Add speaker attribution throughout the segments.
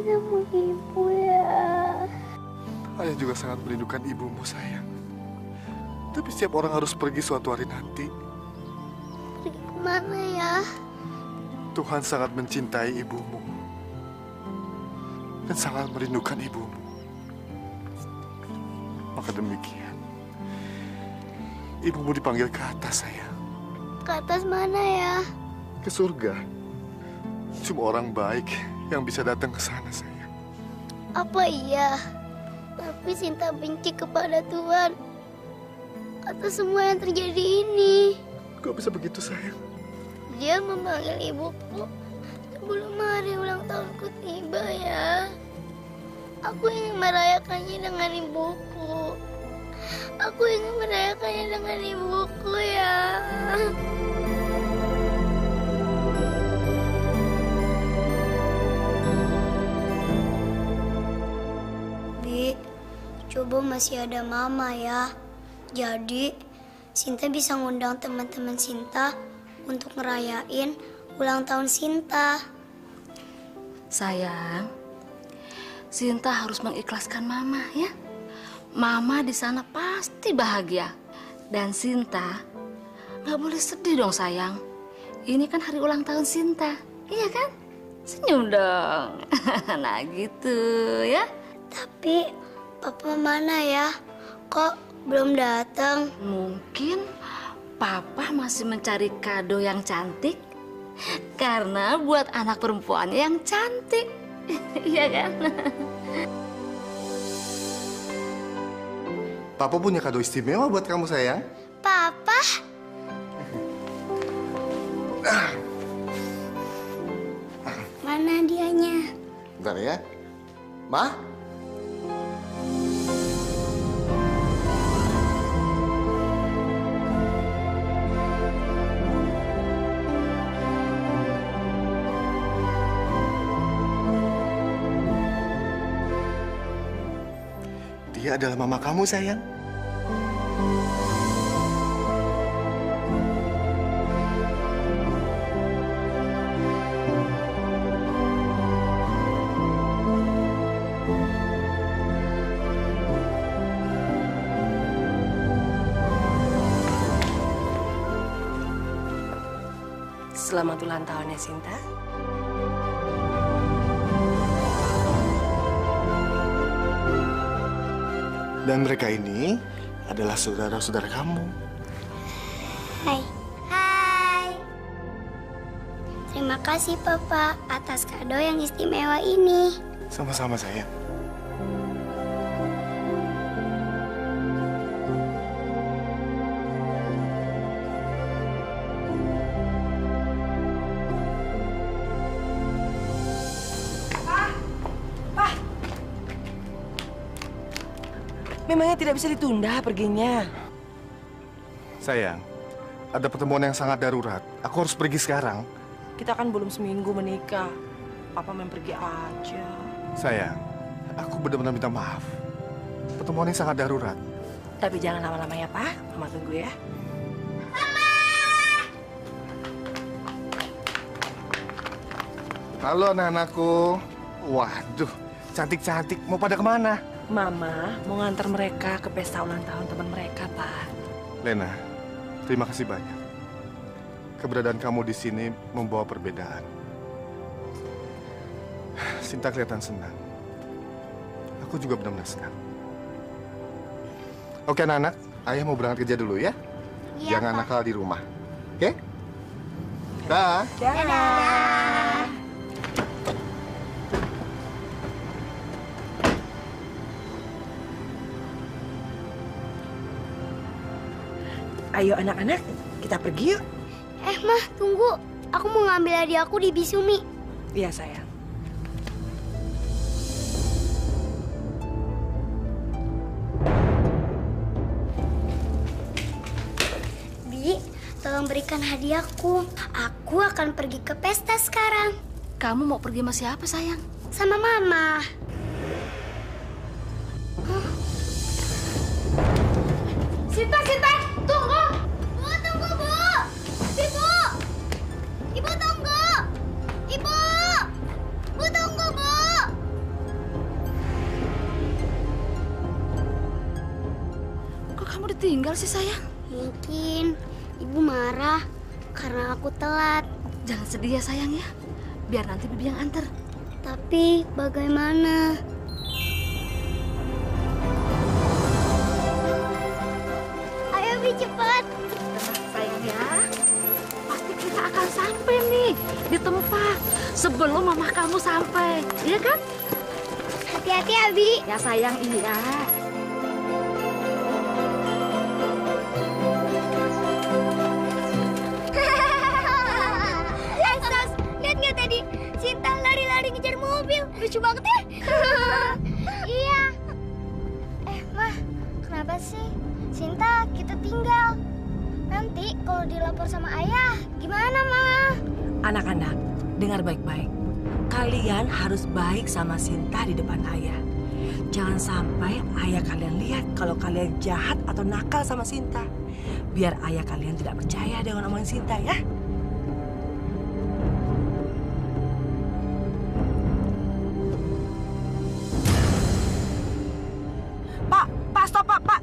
Speaker 1: sama ibu ya.
Speaker 2: Ayah juga sangat merindukan ibumu, sayang. Tapi setiap orang harus pergi suatu hari nanti.
Speaker 1: Pergi kemana ya?
Speaker 2: Tuhan sangat mencintai ibumu dan sangat merindukan ibumu. Maka demikian, ibumu dipanggil ke atas, sayang.
Speaker 1: Ke atas mana ya?
Speaker 2: Ke surga. Cuma orang baik yang bisa datang ke sana, sayang.
Speaker 1: Apa iya? Tapi Sinta benci kepada Tuhan atas semua yang terjadi ini.
Speaker 2: Kok bisa begitu, sayang?
Speaker 1: Dia memanggil ibuku sebelum hari ulang tahunku tiba ya. Aku ingin merayakannya dengan ibuku. Aku ingin merayakannya dengan ibuku ya. Bi, coba masih ada mama ya. Jadi, Sinta bisa ngundang teman-teman Sinta untuk ngerayain ulang tahun Sinta.
Speaker 3: Sayang, Sinta harus mengikhlaskan Mama ya. Mama di sana pasti bahagia. Dan Sinta nggak boleh sedih dong sayang. Ini kan hari ulang tahun Sinta, iya kan? Senyum dong. Nah gitu ya.
Speaker 1: Tapi Papa mana ya? Kok belum datang?
Speaker 3: Mungkin Papa masih mencari kado yang cantik karena buat anak perempuannya yang cantik. Iya kan?
Speaker 2: Papa punya kado istimewa buat kamu, sayang.
Speaker 1: Papa? Mana dianya?
Speaker 2: Bentar ya. Ma? Dia adalah mama kamu, sayang.
Speaker 4: Selamat ulang tahun ya, Sinta.
Speaker 2: Dan mereka ini adalah saudara-saudara kamu.
Speaker 1: Hai. Hai. Terima kasih Papa atas kado yang istimewa ini.
Speaker 2: Sama-sama, sayang.
Speaker 4: Memangnya tidak bisa ditunda perginya?
Speaker 2: Sayang, ada pertemuan yang sangat darurat. Aku harus pergi sekarang.
Speaker 4: Kita kan belum seminggu menikah. Papa main pergi aja.
Speaker 2: Sayang, aku benar-benar minta maaf. Pertemuan ini sangat darurat.
Speaker 4: Tapi jangan lama-lama ya, Pak. Mama tunggu ya.
Speaker 2: Halo anak-anakku. Waduh, cantik-cantik. Mau pada kemana?
Speaker 4: Mama mau ngantar mereka ke pesta ulang tahun teman mereka, Pak.
Speaker 2: Lena, terima kasih banyak. Keberadaan kamu di sini membawa perbedaan. Sinta kelihatan senang. Aku juga benar-benar senang. Oke anak-anak, ayah mau berangkat kerja dulu ya.
Speaker 1: Iya,
Speaker 2: Jangan
Speaker 1: Pak.
Speaker 2: nakal di rumah. Oke? Dah.
Speaker 1: Dadah.
Speaker 4: Ayo anak-anak, kita pergi yuk.
Speaker 1: Mah, tunggu. Aku mau ngambil hadiah aku di Bisumi.
Speaker 4: Iya, sayang.
Speaker 1: Bi, tolong berikan hadiahku. Aku akan pergi ke pesta sekarang.
Speaker 3: Kamu mau pergi sama siapa sayang?
Speaker 1: Sama Mama. Sinta, tunggu! Bu, tunggu, Bu! Ibu! Ibu, tunggu! Ibu! Bu, tunggu, Bu!
Speaker 3: kenapa sih sayang?
Speaker 1: Mungkin ibu marah karena aku telat.
Speaker 3: Jangan sedih ya sayang ya. Biar nanti bibi yang antar.
Speaker 1: Tapi bagaimana? Ayo Bi, cepat.
Speaker 3: Tenang sayang ya. Pasti kita akan sampai nih di tempat sebelum mama kamu sampai. Iya kan?
Speaker 1: Hati-hati ya Bi.
Speaker 3: Ya sayang, iya.
Speaker 1: Sos, lihat nggak tadi? Sinta lari-lari ngejar mobil. Lucu banget ya? Iya. Mah, kenapa sih? Sinta kita tinggal. Nanti kalau dilapor sama ayah, gimana, Mah?
Speaker 4: Anak-anak, dengar baik-baik. Kalian harus baik sama Sinta di depan ayah. Jangan sampai ayah kalian lihat kalau kalian jahat atau nakal sama Sinta. Biar ayah kalian tidak percaya dengan omongan Sinta ya. Pak, stop, Pak.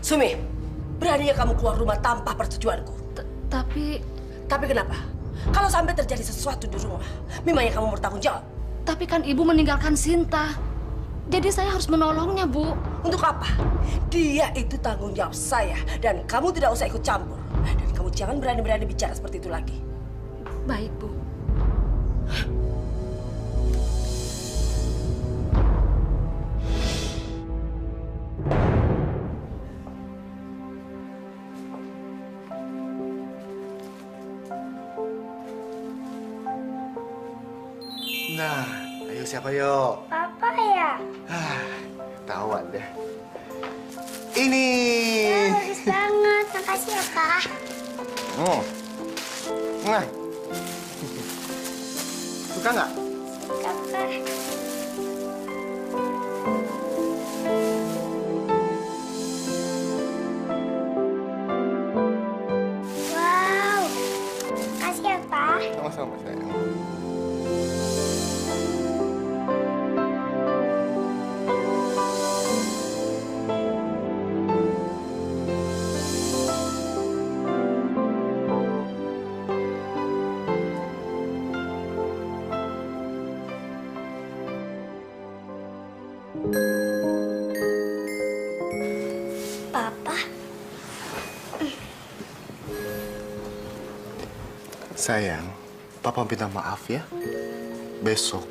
Speaker 4: Sumi, beraninya kamu keluar rumah tanpa persetujuanku.
Speaker 3: Tapi
Speaker 4: kenapa? Kalau sampai terjadi sesuatu di rumah, memangnya kamu bertanggung jawab?
Speaker 3: Tapi kan ibu meninggalkan Sinta. Jadi saya harus menolongnya, Bu.
Speaker 4: Untuk apa? Dia itu tanggung jawab saya dan kamu tidak usah ikut campur. Dan kamu jangan berani-berani bicara seperti itu lagi.
Speaker 3: Baik, Bu.
Speaker 2: Nah, ayo siapa yuk?
Speaker 1: Papa ya?
Speaker 2: Ketahuan deh. Ini.
Speaker 1: Bagus banget. Makasih ya, Pak.
Speaker 2: Nah. Suka nggak?
Speaker 1: Suka, Pak. Wow. Makasih ya, Pak.
Speaker 2: Sama-sama, sayang.
Speaker 1: Papa.
Speaker 2: Sayang, Papa minta maaf ya. Besok,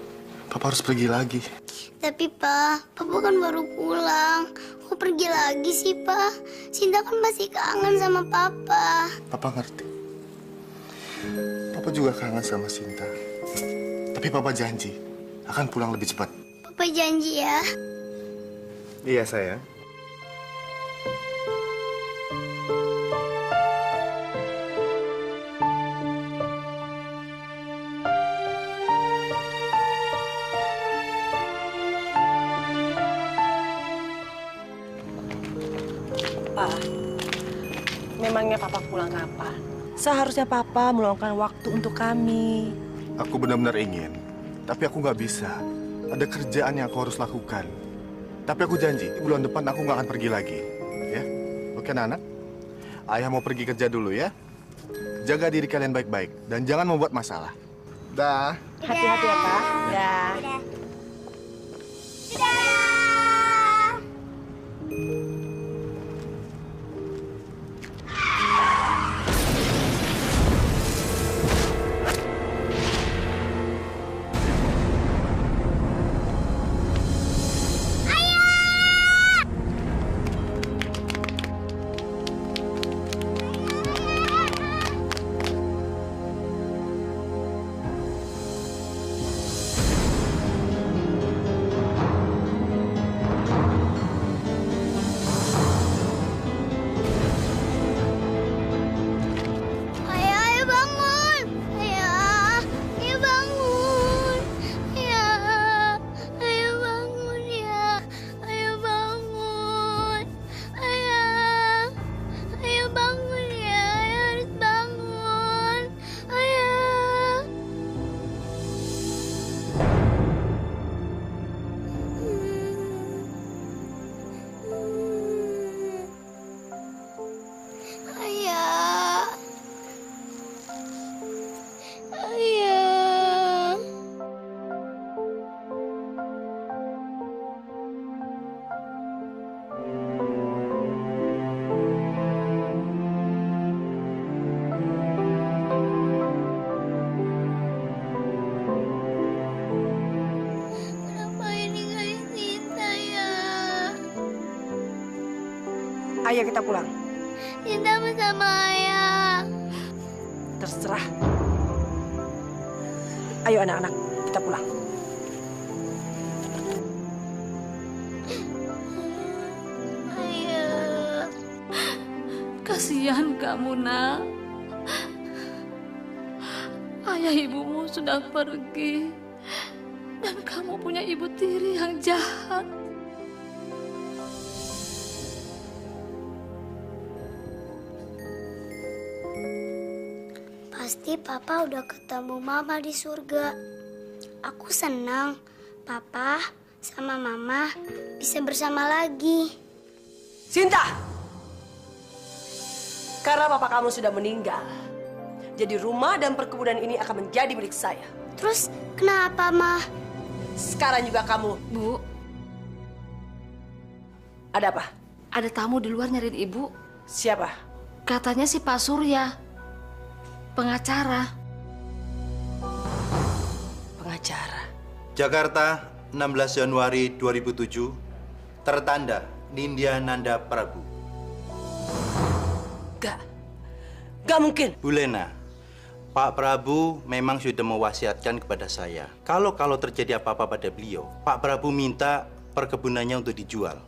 Speaker 2: Papa harus pergi lagi.
Speaker 1: Tapi, Pak, Papa kan baru pulang. Kok pergi lagi sih, Pak? Sinta kan masih kangen sama Papa.
Speaker 2: Papa ngerti. Papa juga kangen sama Sinta. Tapi Papa janji akan pulang lebih cepat.
Speaker 1: Papa janji ya.
Speaker 2: Iya, sayang.
Speaker 4: Pak, memangnya Papa pulang kapan? Seharusnya Papa meluangkan waktu untuk kami.
Speaker 2: Aku benar-benar ingin, tapi aku nggak bisa. Ada kerjaan yang aku harus lakukan. Tapi aku janji, bulan depan aku nggak akan pergi lagi. Ya? Oke, anak? Ayah mau pergi kerja dulu ya. Jaga diri kalian baik-baik dan jangan membuat masalah. Dah.
Speaker 4: Hati-hati ya, Pak. Ya.
Speaker 1: Udah. Dadah! Ayah, ayo bangun. Ayah, ayo bangun. Ayah, ayo bangun ya. Ayo bangun. Ayah, ayo bangun ya. Ayah harus bangun. Ayah. Ayah. Ayah. Kenapa ini gak Sinta ya?
Speaker 4: Ayo kita pulang.
Speaker 1: Sinta bersama ayah.
Speaker 4: Terserah. Ayo anak-anak, kita pulang.
Speaker 1: Ayah.
Speaker 3: Kasihan kamu, nak. Ayah ibumu sudah pergi. Dan kamu punya ibu tiri yang jahat.
Speaker 1: Pasti Papa udah ketemu Mama di surga. Aku senang Papa sama Mama bisa bersama lagi.
Speaker 4: Sinta! Karena papa kamu sudah meninggal, jadi rumah dan perkebunan ini akan menjadi milik saya.
Speaker 1: Terus kenapa, Ma?
Speaker 4: Sekarang juga kamu.
Speaker 3: Bu,
Speaker 4: Ada apa?
Speaker 3: ada tamu di luar nyariin ibu.
Speaker 4: Siapa?
Speaker 3: Katanya si Pak Surya, pengacara.
Speaker 4: Pengacara.
Speaker 5: Jakarta, 16 Januari 2007, tertanda Nindya Nanda Prabu.
Speaker 4: Gak mungkin.
Speaker 5: Bu Lena, Pak Prabu memang sudah mewasiatkan kepada saya. Kalau terjadi apa-apa pada beliau, Pak Prabu minta perkebunannya untuk dijual.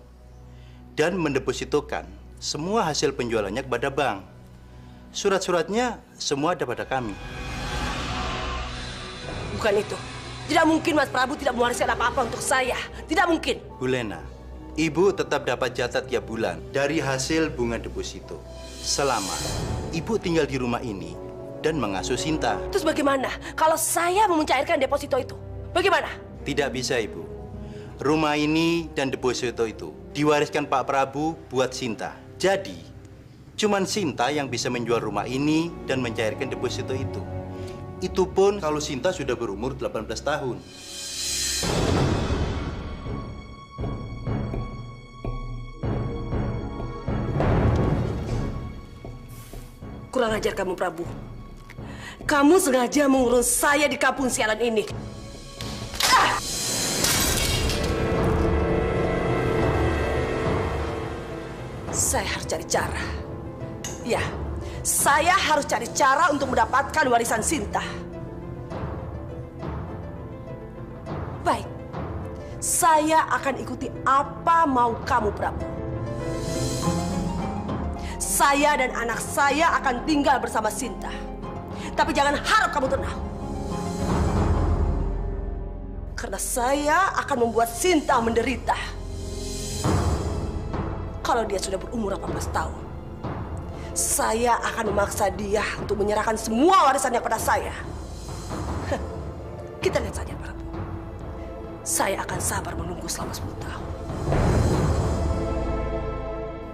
Speaker 5: Dan mendepositokan semua hasil penjualannya kepada bank. Surat-suratnya semua ada pada kami.
Speaker 4: Bukan itu. Tidak mungkin Mas Prabu tidak mewariskan apa-apa untuk saya. Tidak mungkin.
Speaker 5: Bu Lena, Ibu tetap dapat jatah tiap bulan dari hasil bunga deposito. Selama Ibu tinggal di rumah ini dan mengasuh Sinta.
Speaker 4: Terus bagaimana kalau saya mau mencairkan deposito itu? Bagaimana?
Speaker 5: Tidak bisa, Ibu. Rumah ini dan deposito itu diwariskan Pak Prabu buat Sinta. Jadi, cuman Sinta yang bisa menjual rumah ini dan mencairkan deposito itu. Itu pun kalau Sinta sudah berumur 18 tahun.
Speaker 4: Kurang ajar kamu, Prabu. Kamu sengaja mengurung saya di kampung sialan ini. Saya harus cari cara. Ya, saya harus cari cara untuk mendapatkan warisan Sinta. Baik, saya akan ikuti apa mau kamu, Prabu. Saya dan anak saya akan tinggal bersama Sinta. Tapi jangan harap kamu tenang. Karena saya akan membuat Sinta menderita. Kalau dia sudah berumur 18 tahun, saya akan memaksa dia untuk menyerahkan semua warisannya pada saya. Kita lihat saja, Prabu. Saya akan sabar menunggu selama 10 tahun.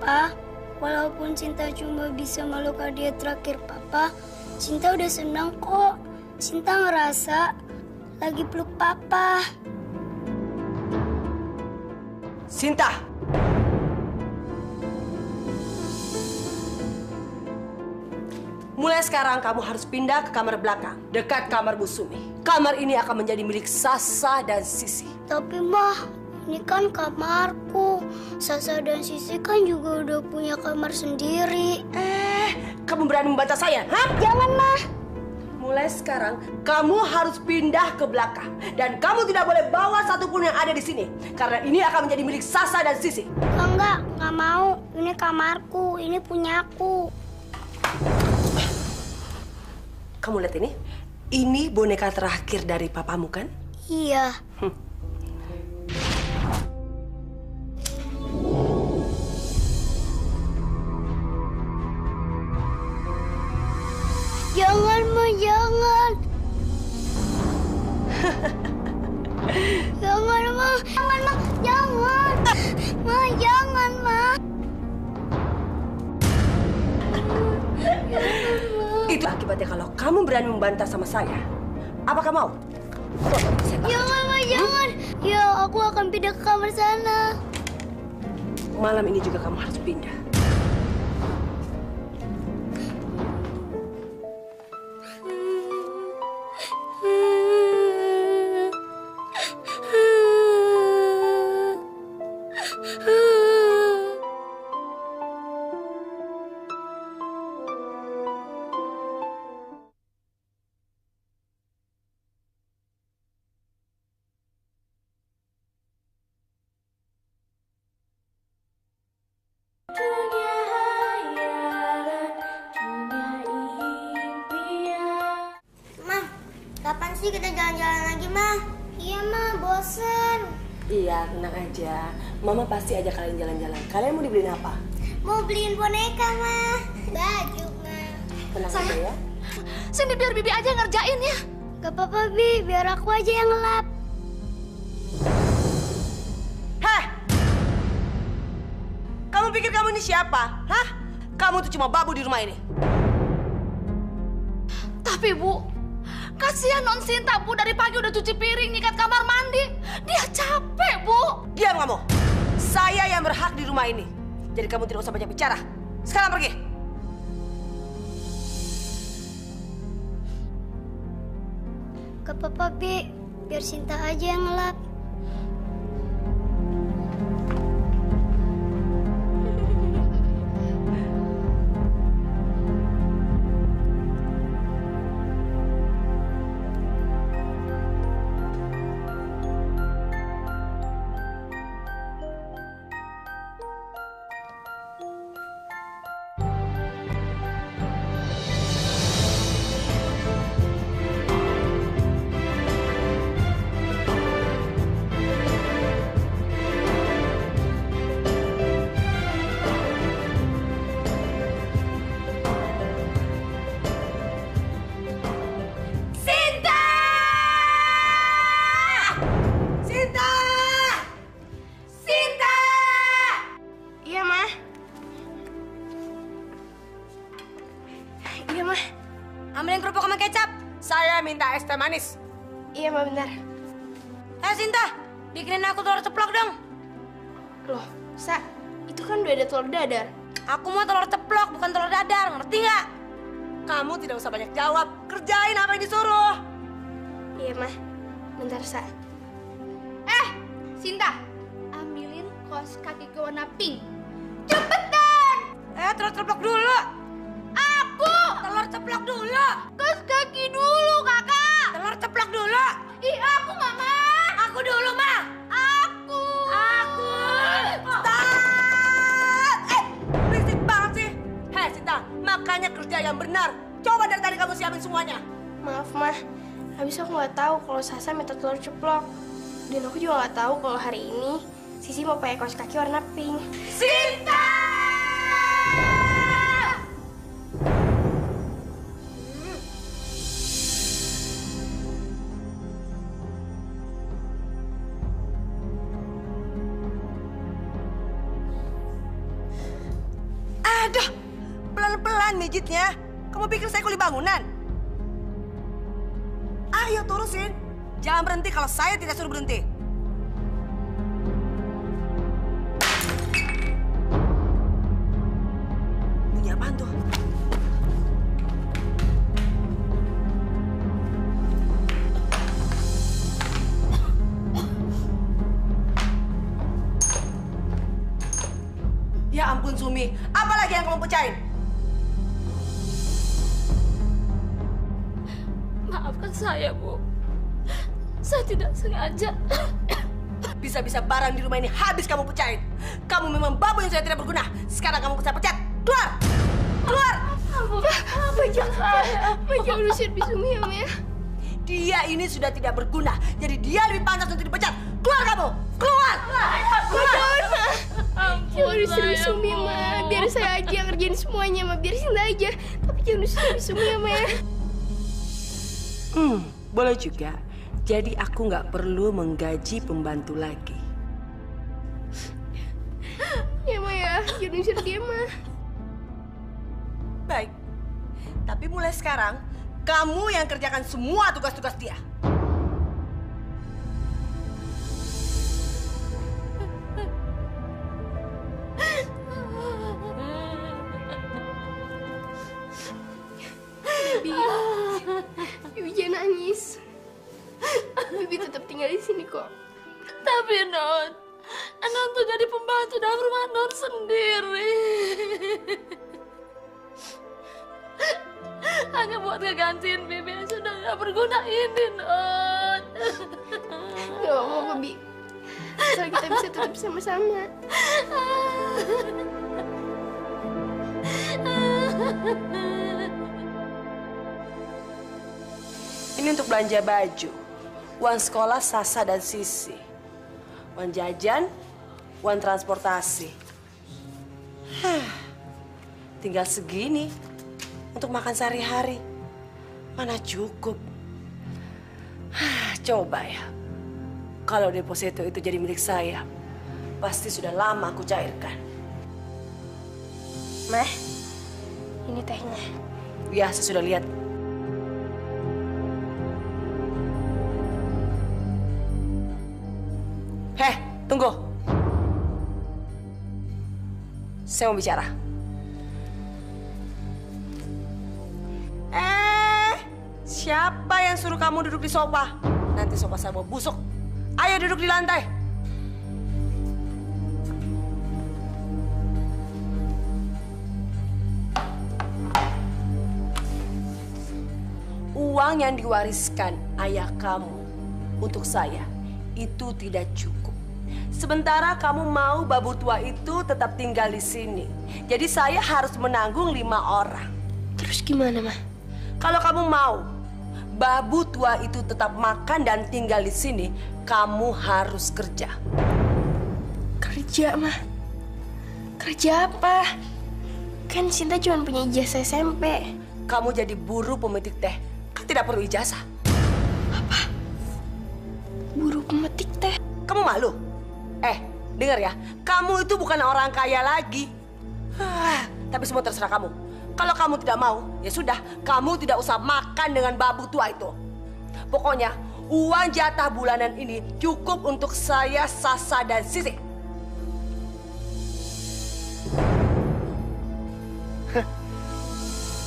Speaker 1: Pa, walaupun Cinta cuma bisa meluk hadiah terakhir Papa, Cinta udah senang kok. Cinta ngerasa lagi peluk Papa.
Speaker 4: Sinta! Mulai sekarang kamu harus pindah ke kamar belakang, dekat kamar Bu Sumi. Kamar ini akan menjadi milik Sasa dan Sisi.
Speaker 1: Tapi Mah, ini kan kamarku. Sasa dan Sisi kan juga udah punya kamar sendiri.
Speaker 4: Kamu berani membantah saya, hah?
Speaker 1: Jangan, Mah.
Speaker 4: Mulai sekarang, kamu harus pindah ke belakang. Dan kamu tidak boleh bawa satupun yang ada di sini. Karena ini akan menjadi milik Sasa dan Sisi.
Speaker 1: Enggak mau. Ini kamarku, ini punyaku.
Speaker 4: Kamu lihat ini? Ini boneka terakhir dari papamu, kan?
Speaker 1: Iya. Jangan, Ma, jangan. Jangan, Ma. Jangan, Ma. Jangan. Ma, jangan, Ma.
Speaker 4: Itu akibatnya kalau kamu berani membantah sama saya. Apakah mau?
Speaker 1: Jangan, Ma, jangan. Ya, aku akan pindah ke kamar sana.
Speaker 4: Malam ini juga kamu harus pindah.
Speaker 1: Ma, kapan sih kita jalan-jalan lagi, Ma? Iya, Ma, bosen.
Speaker 4: Iya, tenang aja. Mama pasti ajak kalian jalan-jalan. Kalian mau dibeliin apa?
Speaker 1: Mau beliin boneka, Ma. Baju, Ma.
Speaker 4: Tenang aja ya.
Speaker 3: Sini biar Bibi aja yang ngerjain ya.
Speaker 1: Gak apa-apa, Bi. Biar aku aja yang ngelap.
Speaker 4: Heh! Kamu pikir kamu ini siapa? Hah? Kamu tuh cuma babu di rumah ini.
Speaker 3: Tapi Bu, kasihan Non Sinta Bu, dari pagi udah cuci piring, nyikat kamar mandi. Dia capek Bu.
Speaker 4: Diam kamu. Saya yang berhak di rumah ini. Jadi kamu tidak usah banyak bicara. Sekarang pergi.
Speaker 1: Gak apa-apa, Bi. Biar Sinta aja yang ngelap.
Speaker 4: Ambilin kerupuk sama kecap. Saya minta es teh manis.
Speaker 6: Iya, Ma, benar.
Speaker 4: Sinta, bikinin aku telur ceplok dong.
Speaker 6: Loh, Sa, itu kan udah ada telur dadar.
Speaker 4: Aku mau telur ceplok, bukan telur dadar. Ngerti nggak? Kamu tidak usah banyak jawab. Kerjain apa yang disuruh.
Speaker 6: Iya, Ma. Bentar, Sa.
Speaker 1: Sinta, ambilin kaos kaki ke warna pink. Cepetan!
Speaker 4: Telur ceplok dulu.
Speaker 1: Aku!
Speaker 4: Telur ceplok dulu.
Speaker 1: Kaos kaki dulu, kakak!
Speaker 4: Telur ceplok dulu.
Speaker 1: Ih, aku nggak mau!
Speaker 4: Aku dulu, Ma.
Speaker 1: Aku!
Speaker 4: Stop! Berisik banget sih. Hei, Sinta, makanya kerja yang benar. Coba dari tadi kamu siapin semuanya.
Speaker 6: Maaf, Ma. Habis aku nggak tahu kalau Sasa minta telur ceplok. Dan aku juga nggak tahu kalau hari ini Sisi mau pakai kaos kaki warna pink.
Speaker 4: Sinta! Aduh, pelan-pelan mijitnya. Kamu pikir saya kuli bangunan? Ayo turusin. Jangan berhenti kalau saya tidak suruh berhenti. Bunyi apaan tuh? Ya ampun Sumi, apa lagi yang kamu pecahin?
Speaker 3: Maafkan saya, Bu. Saya tidak sengaja.
Speaker 4: Bisa-bisa barang di rumah ini habis kamu pecahin. Kamu memang babu yang sudah tidak berguna. Sekarang kamu saya pecat. Keluar! Keluar!
Speaker 6: Ma, jangan usir Bisumi ya, Ma.
Speaker 4: Dia ini sudah tidak berguna. Jadi dia lebih pantas untuk dipecat. Keluar kamu! Keluar! Keluar!
Speaker 6: Jangan usir Bisumi, Ma. Biar saya aja yang ngerjain semuanya, Ma. Biar Sinta aja. Tapi jangan usir Bisumi ya, Ma.
Speaker 4: Boleh juga. Jadi aku nggak perlu menggaji pembantu lagi.
Speaker 6: Ya, Ma ya. Jangan usir dia, Ma.
Speaker 4: Baik. Tapi mulai sekarang, kamu yang kerjakan semua tugas-tugas dia.
Speaker 6: Bibi jangan nangis. Bibi tetap tinggal di sini kok.
Speaker 3: Tapi Non tuh jadi pembantu dalam rumah Non sendiri. Hanya buat ngegantiin Bibi yang sudah gak berguna ini, Non.
Speaker 6: Gak apa-apa, Bi. Asal kita bisa tetap sama-sama.
Speaker 4: Ini untuk belanja baju, uang sekolah Sasa dan Sisi, uang jajan, uang transportasi. Tinggal segini untuk makan sehari-hari. Mana cukup. Coba ya, kalau deposito itu jadi milik saya, pasti sudah lama aku cairkan.
Speaker 6: Mah, ini tehnya.
Speaker 4: Ya, saya sudah lihat. Heh, tunggu. Saya mau bicara. Siapa yang suruh kamu duduk di sofa? Nanti sofa saya mau busuk. Ayo duduk di lantai. Uang yang diwariskan ayah kamu untuk saya itu tidak cukup. Sementara kamu mau babu tua itu tetap tinggal di sini. Jadi saya harus menanggung 5 orang.
Speaker 6: Terus gimana, Ma?
Speaker 4: Kalau kamu mau babu tua itu tetap makan dan tinggal di sini, kamu harus kerja.
Speaker 6: Kerja, Ma? Kerja apa? Kan Sinta cuma punya ijazah SMP.
Speaker 4: Kamu jadi buruh pemetik teh, kan tidak perlu ijazah.
Speaker 6: Buruh pemetik teh.
Speaker 4: Kamu malu? Dengar ya, kamu itu bukan orang kaya lagi. Tapi semua terserah kamu. Kalau kamu tidak mau, ya sudah, kamu tidak usah makan dengan babu tua itu. Pokoknya, uang jatah bulanan ini cukup untuk saya, Sasa, dan Sisi.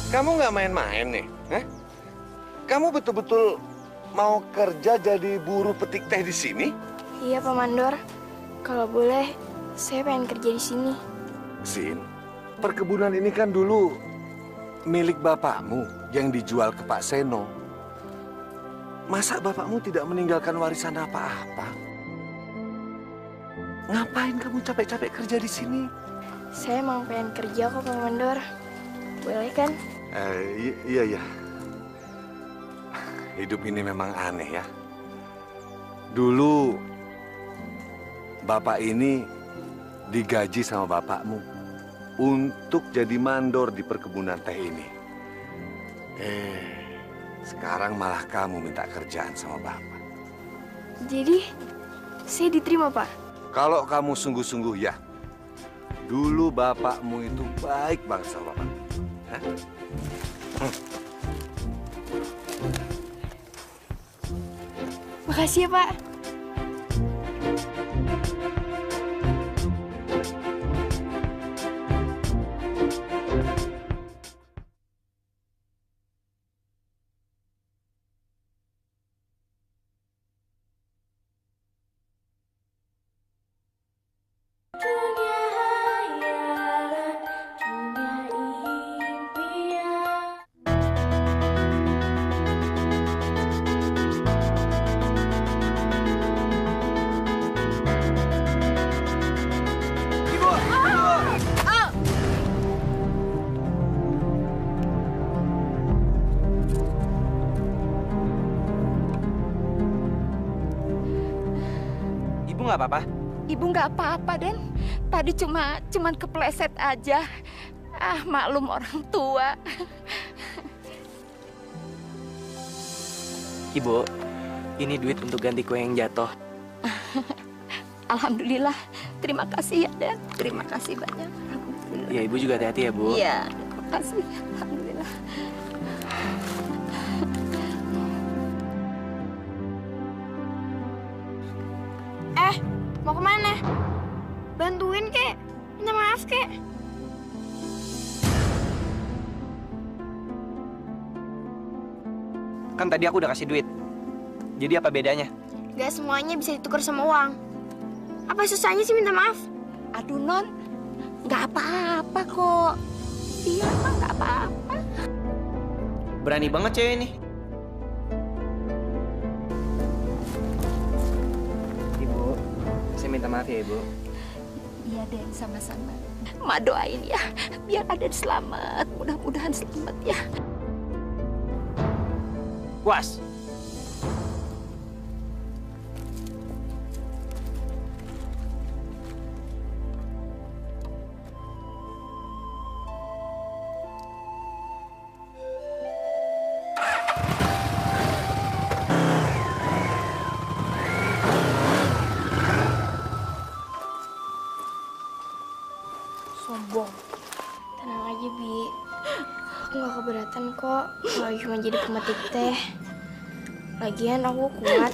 Speaker 7: Kamu nggak main-main nih, eh? Kamu betul-betul mau kerja jadi buruh petik teh di sini?
Speaker 6: Iya, Pak Mandor. Kalau boleh, saya pengen kerja di sini.
Speaker 7: Sin, perkebunan ini kan dulu milik bapakmu yang dijual ke Pak Seno. Masa bapakmu tidak meninggalkan warisan apa-apa? Ngapain kamu capek-capek kerja di sini?
Speaker 6: Saya emang pengen kerja kok, Pak Mandor. Boleh kan?
Speaker 7: Iya. Hidup ini memang aneh ya. Dulu bapak ini digaji sama bapakmu untuk jadi mandor di perkebunan teh ini. Sekarang malah kamu minta kerjaan sama bapak.
Speaker 6: Jadi, saya diterima, Pak?
Speaker 7: Kalau kamu sungguh-sungguh ya, dulu bapakmu itu baik banget sama bapak. Hah?
Speaker 6: Makasih ya, Pak.
Speaker 8: nggak apa-apa?
Speaker 9: Ibu nggak apa-apa, Den. Tadi cuman kepleset aja. Ah, maklum orang tua.
Speaker 8: Ibu, ini duit untuk ganti kue yang jatuh.
Speaker 9: Alhamdulillah. Terima kasih ya, Den. Terima kasih banyak. Alhamdulillah.
Speaker 8: Ya, Ibu juga hati-hati ya, Bu.
Speaker 9: Iya, terima kasih. Alhamdulillah.
Speaker 6: Mau kemana? Bantuin, kek. Minta maaf, kek.
Speaker 8: Kan tadi aku udah kasih duit. Jadi apa bedanya?
Speaker 6: Gak semuanya bisa ditukar sama uang. Apa susahnya sih minta maaf?
Speaker 9: Aduh, Non. Nggak apa-apa kok. Iya, emang nggak apa-apa.
Speaker 8: Berani banget cewek ini. Ibu, saya minta maaf ya, Ibu.
Speaker 9: Iya, Den, sama-sama. Ma doain ya, biar Aden selamat. Mudah-mudahan selamat ya.
Speaker 8: Was.
Speaker 6: Sombong. Tenang aja, Bi. Aku gak keberatan kok kalau cuma jadi pemetik teh. Lagian aku kuat.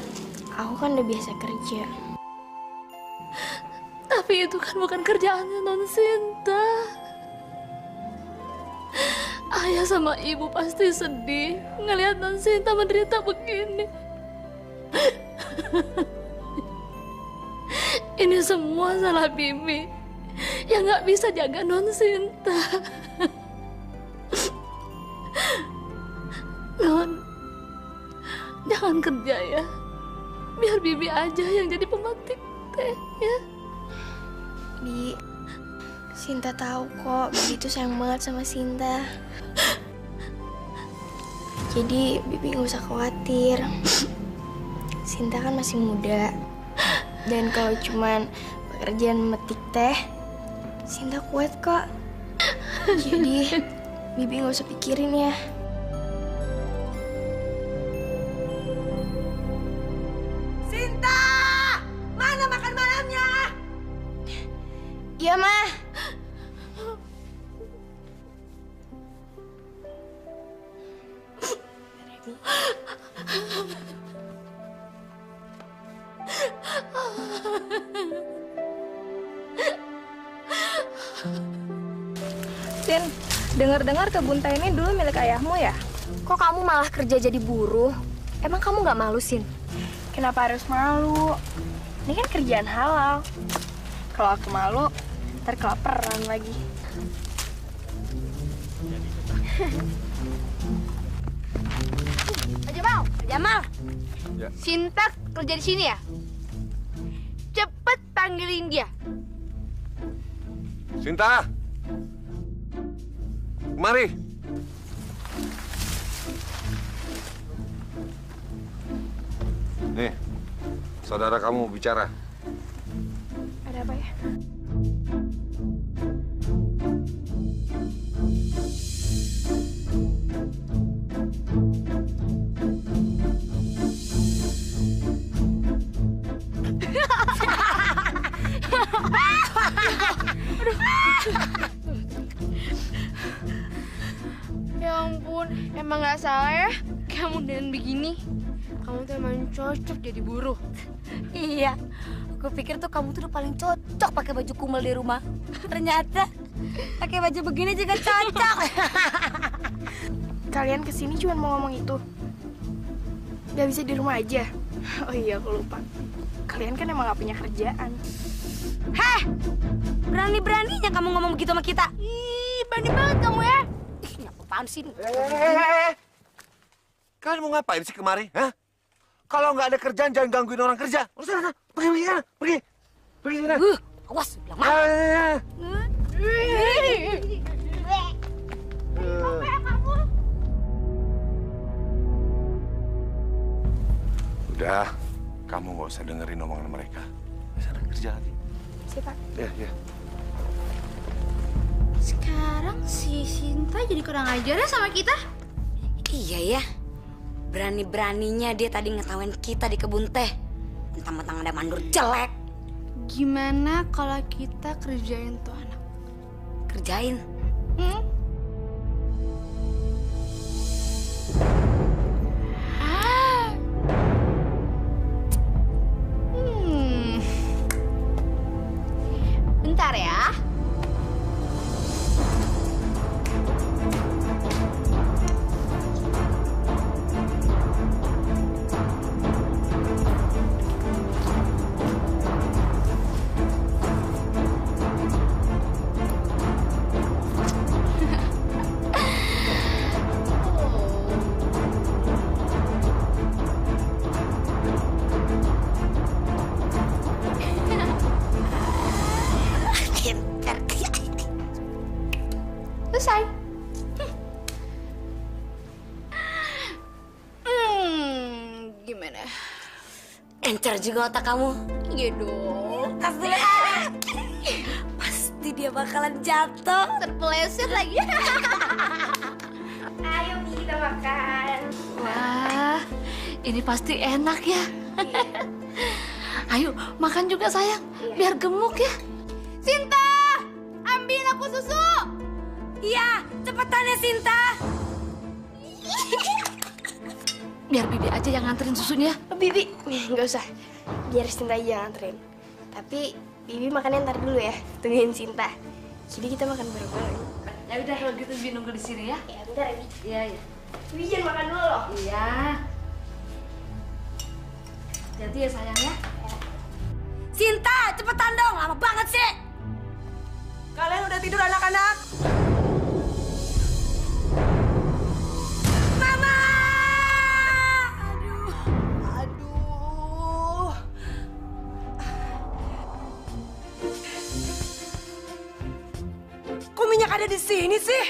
Speaker 6: Aku kan udah biasa kerja.
Speaker 3: Tapi itu kan bukan kerjaannya Non Sinta. Ayah sama ibu pasti sedih ngelihat Non Sinta menderita begini. Ini semua salah Bibi yang nggak bisa jaga Non Sinta. Non, jangan kerja ya. Biar Bibi aja yang jadi pemetik teh ya.
Speaker 6: Bi, Sinta tahu kok Bibi itu sayang banget sama Sinta. Jadi Bibi nggak usah khawatir. Sinta kan masih muda. Dan kalau cuman pekerjaan memetik teh, Sinta kuat kok. Jadi Bibi nggak usah pikirin ya.
Speaker 4: Sinta! Mana makan malamnya?
Speaker 6: Iya, Ma.
Speaker 9: Sin, dengar-dengar kebun teh ini dulu milik ayahmu ya?
Speaker 1: Kok kamu malah kerja jadi buruh? Emang kamu nggak malu, Sin?
Speaker 6: Kenapa harus malu? Ini kan kerjaan halal. Kalau aku malu, ntar kelaparan lagi.
Speaker 1: Jamal, Jamal.
Speaker 7: Ya.
Speaker 1: Sinta kerja di sini ya? Cepet panggilin dia.
Speaker 7: Sinta! Mari. Nih, saudara kamu bicara.
Speaker 6: Ada apa ya? Ya ampun, emang nggak salah ya kamu dan begini. Kamu tuh emang cocok jadi buruh.
Speaker 3: Iya, aku pikir tuh kamu tuh udah paling cocok pakai baju kumel di rumah. Ternyata pakai baju begini juga cocok.
Speaker 6: Kalian kesini cuma mau ngomong itu? Gak bisa di rumah aja? Oh iya, aku lupa. Kalian kan emang gak punya kerjaan.
Speaker 3: Heh, berani-beraninya kamu ngomong begitu sama kita.
Speaker 1: Ih, berani banget kamu ya.
Speaker 3: Ih, apaan sih?
Speaker 7: Kalian mau ngapain sih kemari? Hah? Kalau nggak ada kerjaan, jangan gangguin orang kerja. Udah sana, pergi sana, pergi. Pergi sana.
Speaker 3: Awas, bilang mah.
Speaker 7: Udah, kamu nggak usah dengerin omongan mereka. Sana. kerja lagi.
Speaker 6: Siap, Pak.
Speaker 7: Ya.
Speaker 1: Sekarang si Sinta jadi kurang ajar ya sama kita.
Speaker 10: Iya ya. Berani-beraninya dia tadi ngetawain kita di kebun teh. Mentang-mentang ada mandor jelek.
Speaker 1: Gimana kalau kita kerjain tuh anak?
Speaker 10: Kerjain.
Speaker 1: Bentar ya. Selesai. Gimana?
Speaker 10: Encer juga otak kamu.
Speaker 1: Iya dong.
Speaker 10: Tas dulu. Pasti dia bakalan jatuh.
Speaker 1: Terpeleset lagi.
Speaker 6: Ayo, Mi, kita makan.
Speaker 3: Wah, ini pasti enak ya. Ayo, makan juga sayang, biar gemuk ya.
Speaker 1: Sinta, ambil aku susu.
Speaker 10: Iya, cepetan ya Sinta.
Speaker 3: Biar Bibi aja yang nganterin susunya.
Speaker 6: Bibi, nggak usah. Biar Sinta aja yang nganterin. Tapi Bibi makannya ntar dulu ya. Tungguin Sinta. Jadi kita makan bareng-bareng.
Speaker 3: Ya udah kalau gitu Bibi nunggu di sini ya.
Speaker 6: Ya, bentar ya, Bi.
Speaker 3: Iya, iya.
Speaker 6: Bibi jangan makan dulu loh.
Speaker 3: Iya. Jadi ya sayang ya.
Speaker 10: Sinta, cepetan dong. Lama banget sih.
Speaker 4: Kalian udah tidur anak-anak?
Speaker 10: Mama!
Speaker 4: Aduh. Kok minyak ada di sini sih?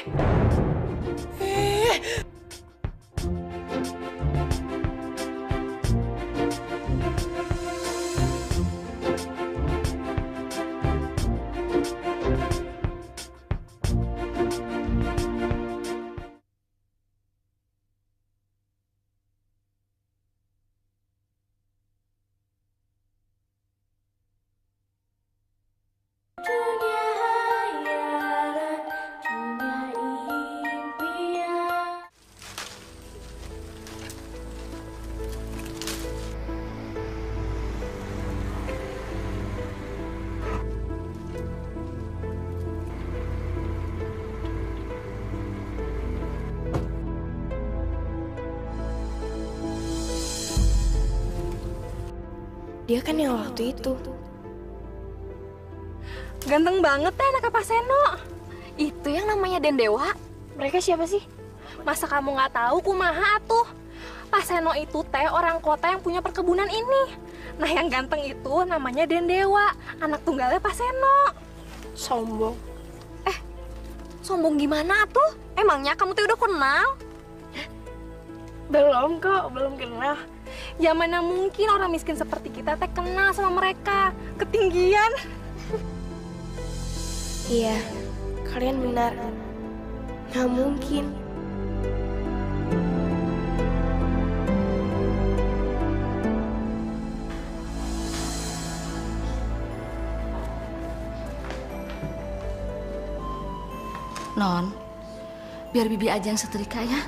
Speaker 6: Dia kan yang waktu itu.
Speaker 11: Ganteng banget teh anak Pak Seno. Itu yang namanya Dendewa.
Speaker 6: Mereka siapa sih?
Speaker 11: Masa kamu nggak tahu kumaha atuh? Pak Seno itu teh orang kota yang punya perkebunan ini. Nah yang ganteng itu namanya Dendewa, anak tunggalnya Pak Seno.
Speaker 6: Sombong.
Speaker 11: Sombong gimana atuh? Emangnya kamu tuh udah kenal?
Speaker 6: Belum kok, belum kenal.
Speaker 11: Ya mana mungkin orang miskin seperti kita teh kenal sama mereka. Ketinggian.
Speaker 6: Iya, kalian benar. Nggak mungkin.
Speaker 3: Non, biar Bibi aja yang setrika ya.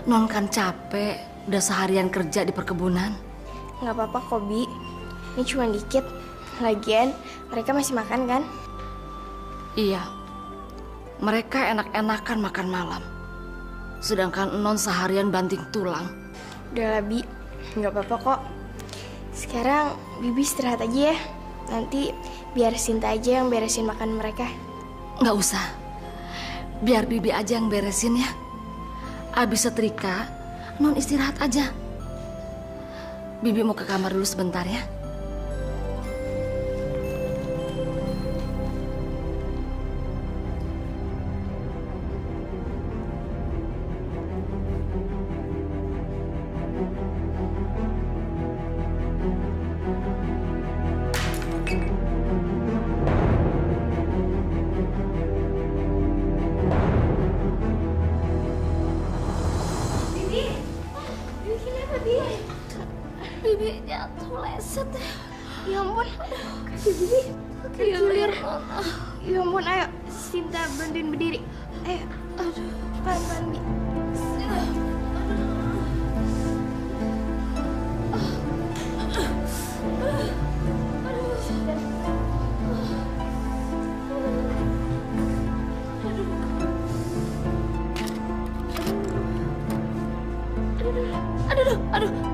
Speaker 3: Non kan capek, udah seharian kerja di perkebunan.
Speaker 6: Nggak apa-apa kok, Bi. Ini cuma dikit. Lagian, mereka masih makan kan?
Speaker 3: Iya, mereka enak-enakan makan malam. Sedangkan Non seharian banting tulang.
Speaker 6: Udah lah, Bi. Nggak apa-apa kok. Sekarang, Bibi istirahat aja ya. Nanti biar Sinta aja yang beresin makan mereka.
Speaker 3: Nggak usah. Biar Bibi aja yang beresin ya. Abis setrika, Non istirahat aja. Bibi mau ke kamar dulu sebentar ya. Kepleset.
Speaker 6: Ya ampun. Bibi.
Speaker 3: Gilir.
Speaker 6: Ya ampun, ayo. Sinta bantuin berdiri. Ayo. Aduh, pelan-pelan, Bi.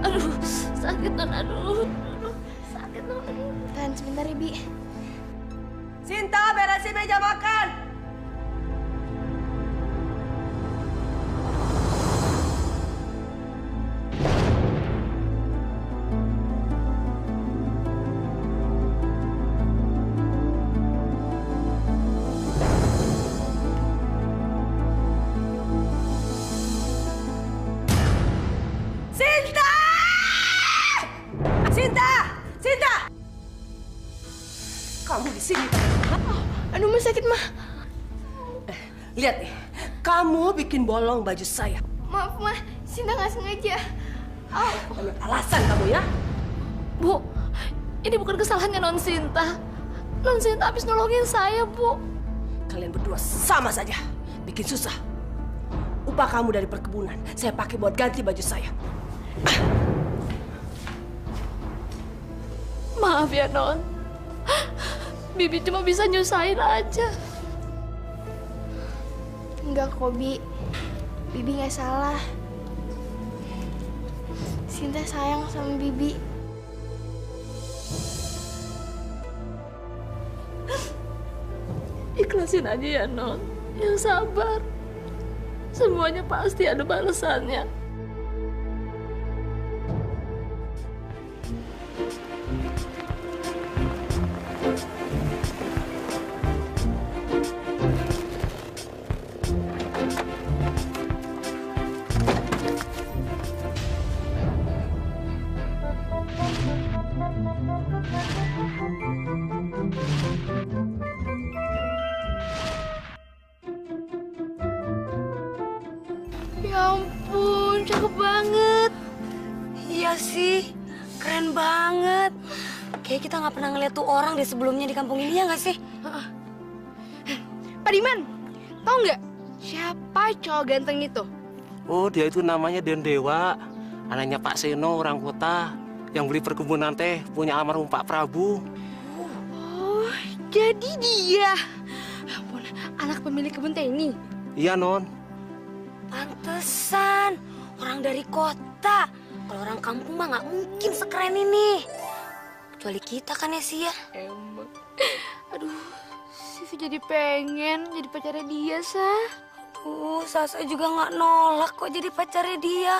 Speaker 3: Aduh, sakit non, aduh, sakit non.
Speaker 6: Tahan sebentar ya, Bi.
Speaker 4: Sinta, beresin meja makan. Sinta! Kamu di sini.
Speaker 6: Aduh, Ma, sakit, Ma.
Speaker 4: Lihat nih, kamu bikin bolong baju saya.
Speaker 6: Maaf, Ma. Sinta nggak sengaja.
Speaker 4: Banyak alasan kamu ya.
Speaker 3: Bu, ini bukan kesalahannya Non Sinta. Non Sinta habis nolongin saya, Bu.
Speaker 4: Kalian berdua sama saja, bikin susah. Upah kamu dari perkebunan, saya pakai buat ganti baju saya.
Speaker 3: Maaf ya, Non. Bibi cuma bisa nyusahin aja.
Speaker 6: Enggak kok, Bi. Bibi nggak salah. Sinta sayang sama Bibi.
Speaker 3: Ikhlasin aja ya, Non. Yang sabar. Semuanya pasti ada balasannya.
Speaker 6: Ya ampun, cakep banget.
Speaker 10: Iya sih, keren banget. Kayak kita nggak pernah ngeliat tuh orang deh sebelumnya di kampung ini, ya nggak sih?
Speaker 6: Pak Diman, tau nggak siapa cowok ganteng itu?
Speaker 12: Oh, dia itu namanya Dendewa, anaknya Pak Seno, orang kota yang beli perkebunan teh punya almarhum Pak Prabu.
Speaker 6: Oh, jadi dia. Ampun, anak pemilik kebun teh ini.
Speaker 12: Iya, Non.
Speaker 10: Pantesan, orang dari kota. Kalau orang kampung mah nggak mungkin sekeren ini. Kecuali kita kan ya sih ya.
Speaker 6: Emang. Aduh, Sivi jadi pengen jadi pacarnya dia, Sah.
Speaker 10: Aduh, Sasa juga nggak nolak kok jadi pacarnya dia.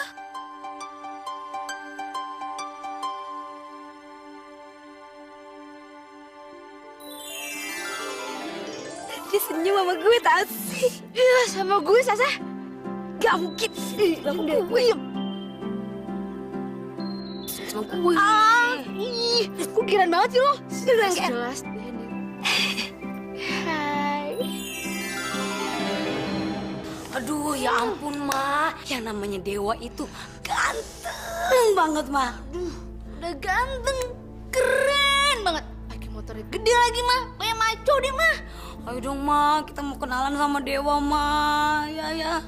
Speaker 10: Dia senyum sama gue, tau sih.
Speaker 6: Iya, sama gue, Sasa.
Speaker 10: Gak mungkin sih.
Speaker 6: Udah, diem.
Speaker 10: Sama gue.
Speaker 6: Ih, kukiran banget sih lo. Jelas deh. Hai.
Speaker 10: Aduh, ya ampun, Ma. Yang namanya Dewa itu ganteng banget, Ma.
Speaker 6: Udah ganteng, keren banget. Pakai motornya gede lagi, Ma. Kayak maco deh, Ma.
Speaker 10: Ayo dong, Ma. Kita mau kenalan sama Dewa, Ma. Ya.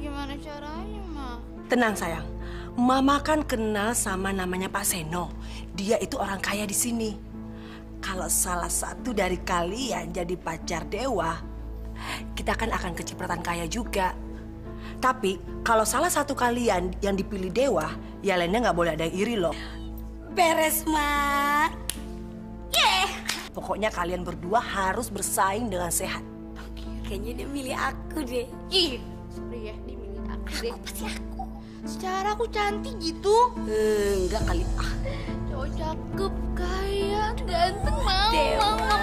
Speaker 6: Gimana caranya, Ma?
Speaker 4: Tenang sayang, Mama kan kenal sama namanya Pak Seno. Dia itu orang kaya di sini. Kalau salah satu dari kalian jadi pacar Dewa, kita kan akan kecipratan kaya juga. Tapi kalau salah satu kalian yang dipilih Dewa, ya lainnya nggak boleh ada yang iri loh.
Speaker 10: Beres, Ma.
Speaker 4: Pokoknya kalian berdua harus bersaing dengan sehat.
Speaker 10: Kayaknya dia milih aku deh.
Speaker 6: Ih, sorry ya, dimilih aku deh.
Speaker 10: Pasti aku.
Speaker 6: Secara aku cantik gitu.
Speaker 10: Enggak kali.
Speaker 6: Cowok cakep, kaya, ganteng, mau.
Speaker 10: Dewa.
Speaker 6: Mau.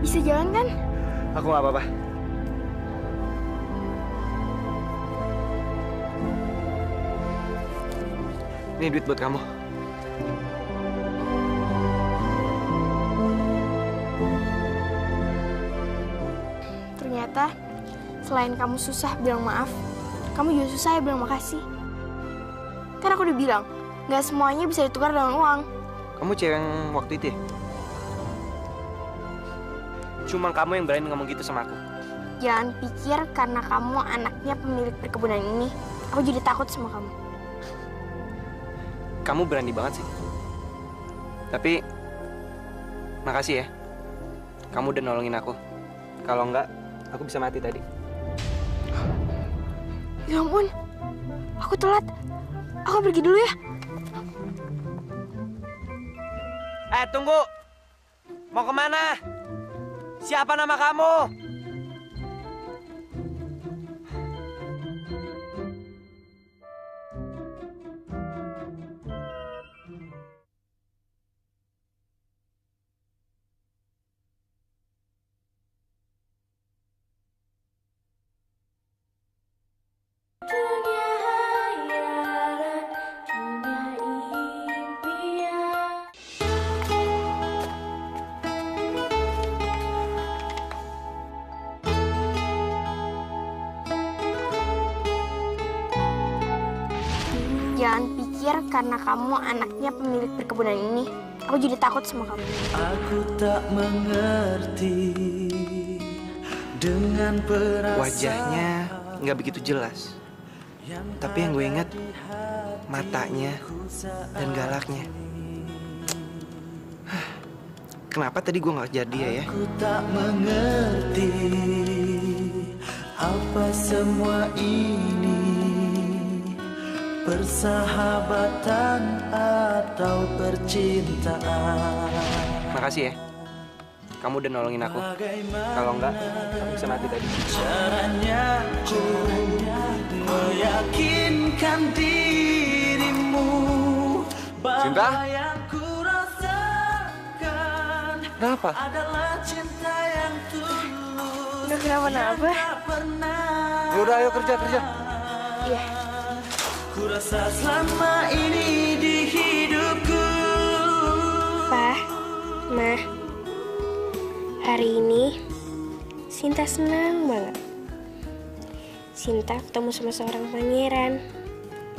Speaker 6: Bisa jalan kan?
Speaker 8: Aku nggak apa-apa. Ini duit buat kamu.
Speaker 6: Ternyata selain kamu susah bilang maaf, kamu juga susah ya bilang makasih. Kan aku udah bilang, nggak semuanya bisa ditukar dengan uang.
Speaker 8: Kamu cewek yang waktu itu ya? Cuma kamu yang berani ngomong gitu sama aku.
Speaker 6: Jangan pikir karena kamu anaknya pemilik perkebunan ini, aku jadi takut sama kamu.
Speaker 8: Kamu berani banget sih. Tapi, makasih ya. Kamu udah nolongin aku. Kalau enggak, aku bisa mati tadi.
Speaker 6: Ya ampun, aku telat. Aku pergi dulu ya.
Speaker 8: Tunggu. Mau kemana? Siapa nama kamu?
Speaker 6: Jangan pikir karena kamu anaknya pemilik perkebunan ini, aku jadi takut sama kamu.
Speaker 13: Aku tak mengerti dengan perasaan.
Speaker 8: Wajahnya nggak begitu jelas. Tapi yang gue ingat, matanya dan galaknya. Kenapa tadi gue nggak jadi ya?
Speaker 13: Aku tak mengerti apa semua ini. Persahabatan atau percintaan.
Speaker 8: Makasih ya. Kamu udah nolongin aku. Kalau enggak, aku bisa mati tadi.
Speaker 13: Caranya ku meyakinkan dirimu bahwa yang ku rasakan adalah cinta yang tulus.
Speaker 6: Udah kenapa-napa?
Speaker 7: Yaudah, ayo kerja.
Speaker 6: Iya.
Speaker 13: Ku rasa selama ini di hidupku.
Speaker 6: Pak, Ma, hari ini Sinta senang banget. Sinta ketemu sama seorang pangeran.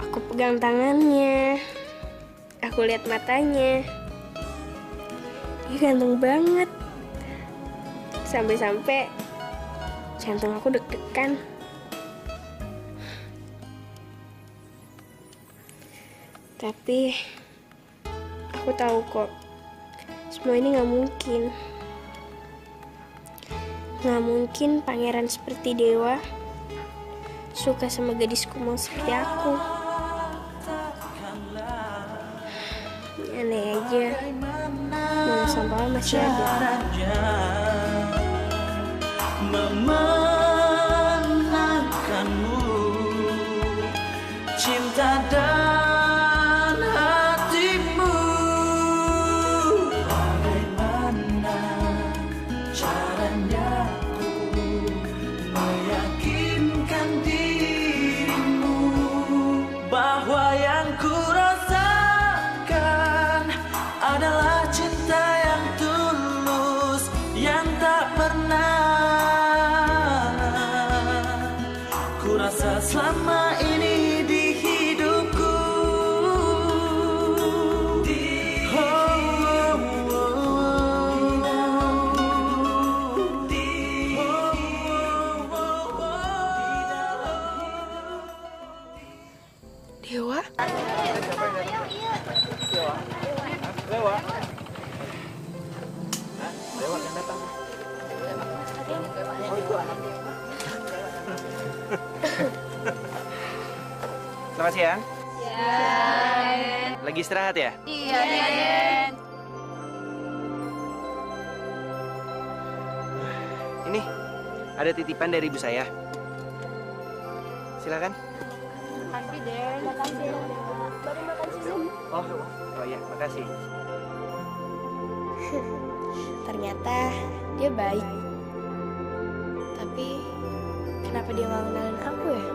Speaker 6: Aku pegang tangannya. Aku lihat matanya. Dia ganteng banget. Sampai-sampai jantung aku deg-degan. Tapi aku tahu kok, semua ini nggak mungkin. Nggak mungkin pangeran seperti Dewa suka sama gadis kumal seperti aku. Aneh aja, Mama sama Papa masih ada.
Speaker 13: Memenangkanmu, cinta dan bahwa yang ku rasakan adalah cinta yang tulus, yang tak pernah ku rasa selama ini di hidupku.
Speaker 6: Dewa?
Speaker 8: Dewa yang datang. Selamat siang. Lagi istirahat ya?
Speaker 9: Iya, Den.
Speaker 8: Ini ada titipan dari ibu saya. Silakan.
Speaker 6: Makasih, Den. Makasih. Baru makan susu.
Speaker 8: Oh iya, makasih.
Speaker 6: Ternyata Dia baik. Tapi kenapa dia nggak kenalin aku ya?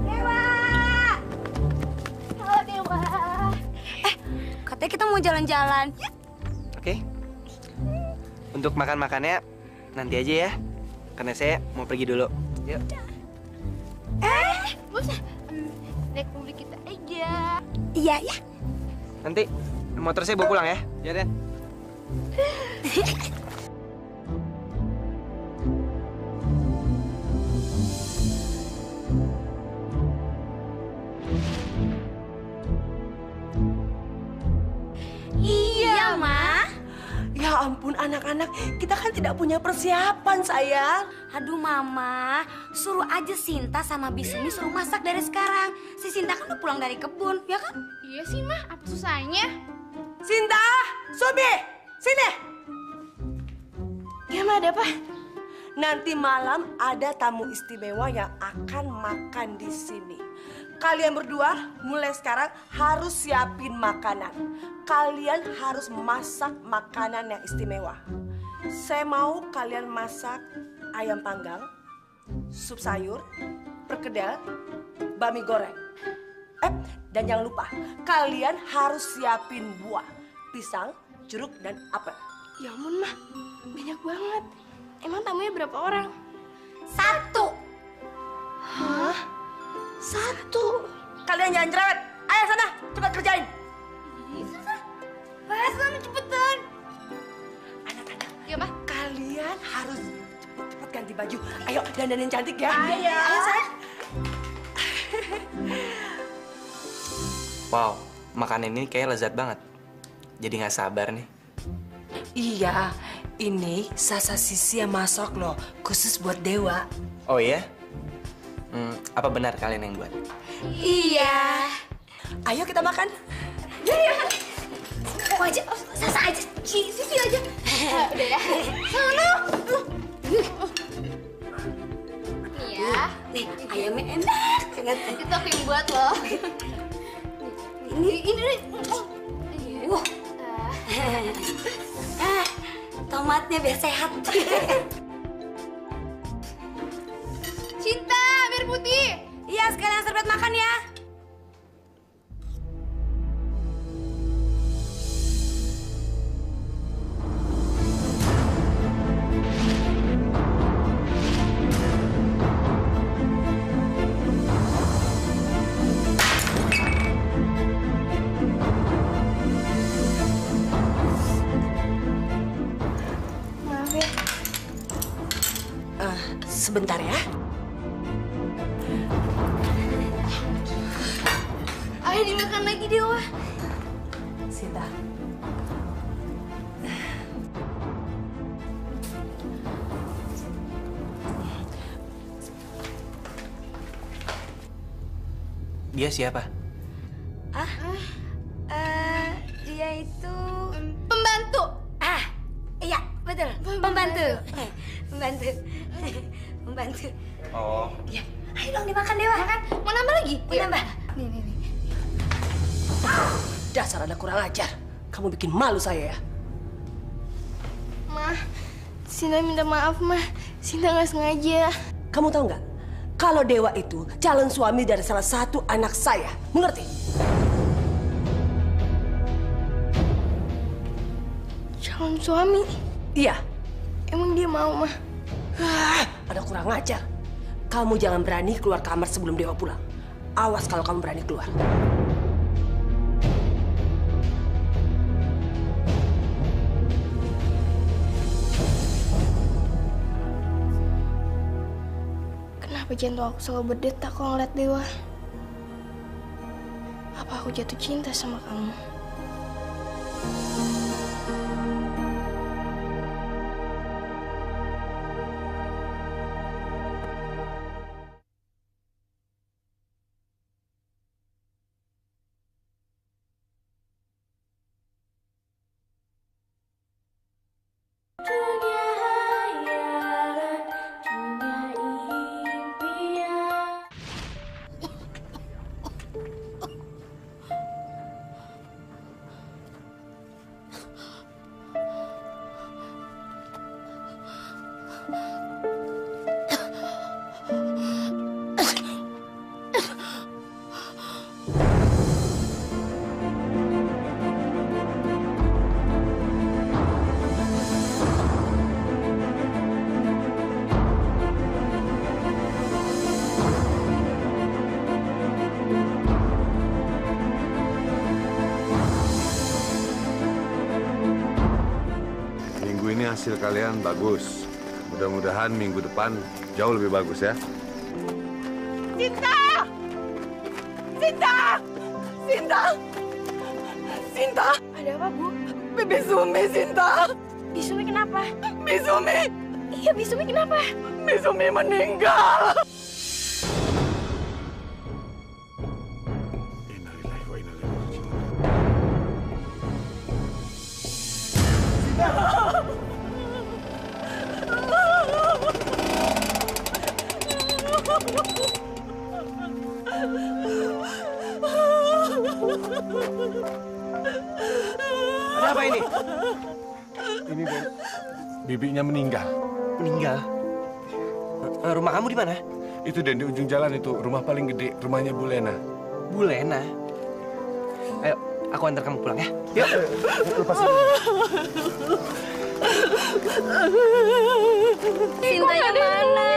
Speaker 1: Dewa! Halo Dewa.
Speaker 10: Katanya kita mau jalan-jalan.
Speaker 8: Oke. Untuk makan-makannya nanti aja ya. Karena saya mau pergi dulu. Yuk.
Speaker 1: Bos, naik mobil kita aja. Iya ya.
Speaker 8: Nanti motor saya bawa pulang ya. Ya, Den.
Speaker 10: Iya, Ma.
Speaker 4: Ya ampun anak-anak, kita kan tidak punya persiapan sayang.
Speaker 10: Aduh, Mama. Suruh aja Sinta sama Bismi suruh masak dari sekarang. Si Sinta kan udah pulang dari kebun, ya kan?
Speaker 1: Iya sih, Mah. Apa susahnya?
Speaker 4: Sinta, Sobi, sini.
Speaker 6: Ya, Ma, ada apa?
Speaker 4: Nanti malam ada tamu istimewa yang akan makan di sini. Kalian berdua mulai sekarang harus siapin makanan. Kalian harus masak makanan yang istimewa. Saya mau kalian masak ayam panggang, sup sayur, perkedel, bami goreng. Dan jangan lupa, kalian harus siapin buah, pisang, jeruk, dan apel.
Speaker 6: Ya ampun, Mah. Banyak banget. Emang tamunya berapa orang?
Speaker 10: 1.
Speaker 6: Hah? 1?
Speaker 4: Kalian jangan cerewet. Ayo sana, cepat kerjain.
Speaker 1: Sana cepetan.
Speaker 4: Anak-anak,
Speaker 1: Ya, Mah.
Speaker 4: kalian harus cepat-cepat ganti baju. Ayo, dandanin cantik ya.
Speaker 1: Ayo.
Speaker 4: Ayo, sayang.
Speaker 8: Wow, makanan ini kayak lezat banget. Jadi nggak sabar nih.
Speaker 4: Iya, ini Sasa Sisi yang masak loh, khusus buat Dewa.
Speaker 8: Oh iya? Apa benar kalian yang buat?
Speaker 10: Iya.
Speaker 4: Ayo kita makan.
Speaker 10: Aku aja, Sasa aja, Sisi aja.
Speaker 1: Udah ya. Sana. Nih ya.
Speaker 10: Nih, ayamnya enak banget.
Speaker 1: Itu aku yang buat loh. Ini.
Speaker 10: Tomatnya biar sehat.
Speaker 1: Cinta, biar putih.
Speaker 10: Iya, sekalian servet makan ya.
Speaker 6: Maaf ya.
Speaker 4: Sebentar ya.
Speaker 1: Ayo dimakan lagi, Dewa.
Speaker 4: Sinta.
Speaker 8: Dia siapa?
Speaker 10: Dia itu
Speaker 1: Pembantu.
Speaker 10: iya, betul. Pembantu. Pembantu. Pembantu.
Speaker 8: Oh.
Speaker 10: Iya. Ayo dong dimakan, Dewa.
Speaker 1: Makan. Mau nambah lagi?
Speaker 10: Mau nambah?
Speaker 1: Nih.
Speaker 4: Dasar ada kurang ajar. Kamu bikin malu saya ya.
Speaker 6: Mah, Sinta minta maaf, Mah. Sinta nggak sengaja.
Speaker 4: Kamu tahu nggak? Kalau Dewa itu calon suami dari salah satu anak saya. Mengerti?
Speaker 6: Calon suami?
Speaker 4: Iya.
Speaker 6: Emang dia mau, Mah?
Speaker 4: Ada kurang ajar. Kamu jangan berani keluar kamar sebelum Dewa pulang. Awas kalau kamu berani keluar.
Speaker 6: Kenapa jantung aku selalu berdetak kalau ngeliat Dewa? Apa aku jatuh cinta sama kamu?
Speaker 13: Dunia hayalan, dunia impian.
Speaker 7: Minggu ini hasil kalian bagus. Mudah-mudahan minggu depan jauh lebih bagus ya.
Speaker 9: Sinta! Sinta! Sinta! Sinta!
Speaker 6: Ada apa, Bu?
Speaker 9: Bibi Sumi, Sinta!
Speaker 6: Bisumi kenapa?
Speaker 9: Bisumi!
Speaker 6: Iya, Bisumi kenapa?
Speaker 9: Bisumi meninggal!
Speaker 8: Ada apa ini?
Speaker 7: Ini Den, bibinya meninggal.
Speaker 8: Meninggal? Rumah kamu di mana?
Speaker 7: Itu Den, di ujung jalan itu, rumah paling gede, rumahnya Bu Lena.
Speaker 8: Bu Lena? Ayo, aku antar kamu pulang ya. Yuk.
Speaker 7: Lepasin.
Speaker 6: Sintanya mana?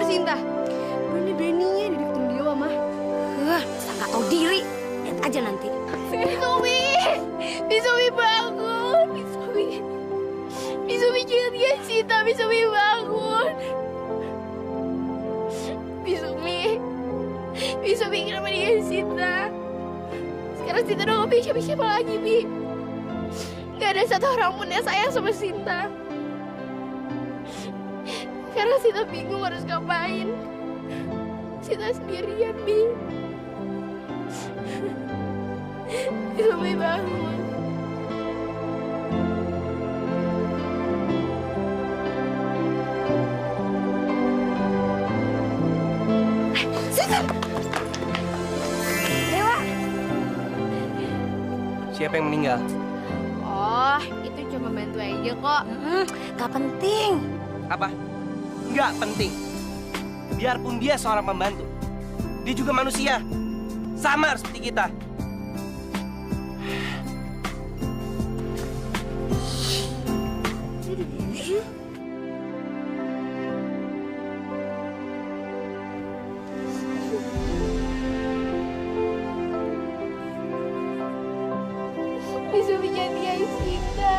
Speaker 1: Sinta, berani-beraninya dideketin Dewa, Mah.
Speaker 10: Saya nggak tahu diri. Lihat aja nanti.
Speaker 1: Bisumi! Bisumi bangun! Bisumi jangan lihat Sinta, Bisumi bangun! Bisumi kenapa dia Sinta? Sekarang Sinta udah gak punya siapa-siapa lagi, Bi. Gak ada satu orang pun yang sayang sama Sinta. Sekarang Sinta bingung harus ngapain. Sinta sendirian, Bi. Bisumi bangun.
Speaker 6: Sinta! Dewa!
Speaker 8: Siapa yang meninggal?
Speaker 1: Oh, itu cuma bantu aja kok.
Speaker 10: Gak penting.
Speaker 8: Apa? Nggak penting. Biarpun dia seorang pembantu, dia juga manusia. Sama seperti kita.
Speaker 1: Bisa menjadi Sinta.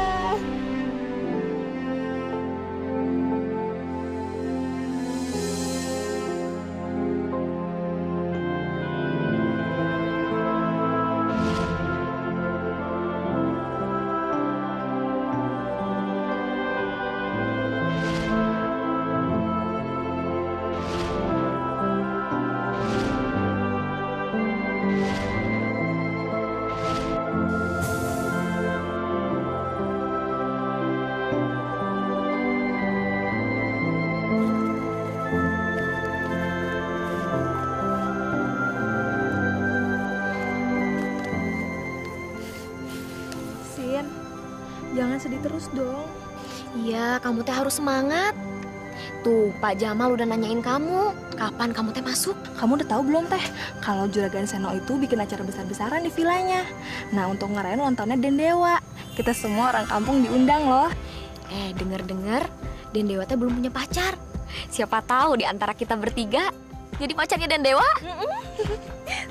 Speaker 6: Sin, jangan sedih terus dong.
Speaker 14: Iya, kamu teh harus semangat. Tuh, Pak Jamal udah nanyain kamu, kapan kamu teh masuk?
Speaker 6: Kamu udah tahu belum teh, kalau Juragan Seno itu bikin acara besar-besaran di vilanya. Nah, untuk ngerayain ulang tahunnya Dendewa, kita semua orang kampung diundang loh.
Speaker 14: Denger-denger, Dendewa teh belum punya pacar. Siapa tahu di antara kita bertiga jadi pacarnya Dendewa.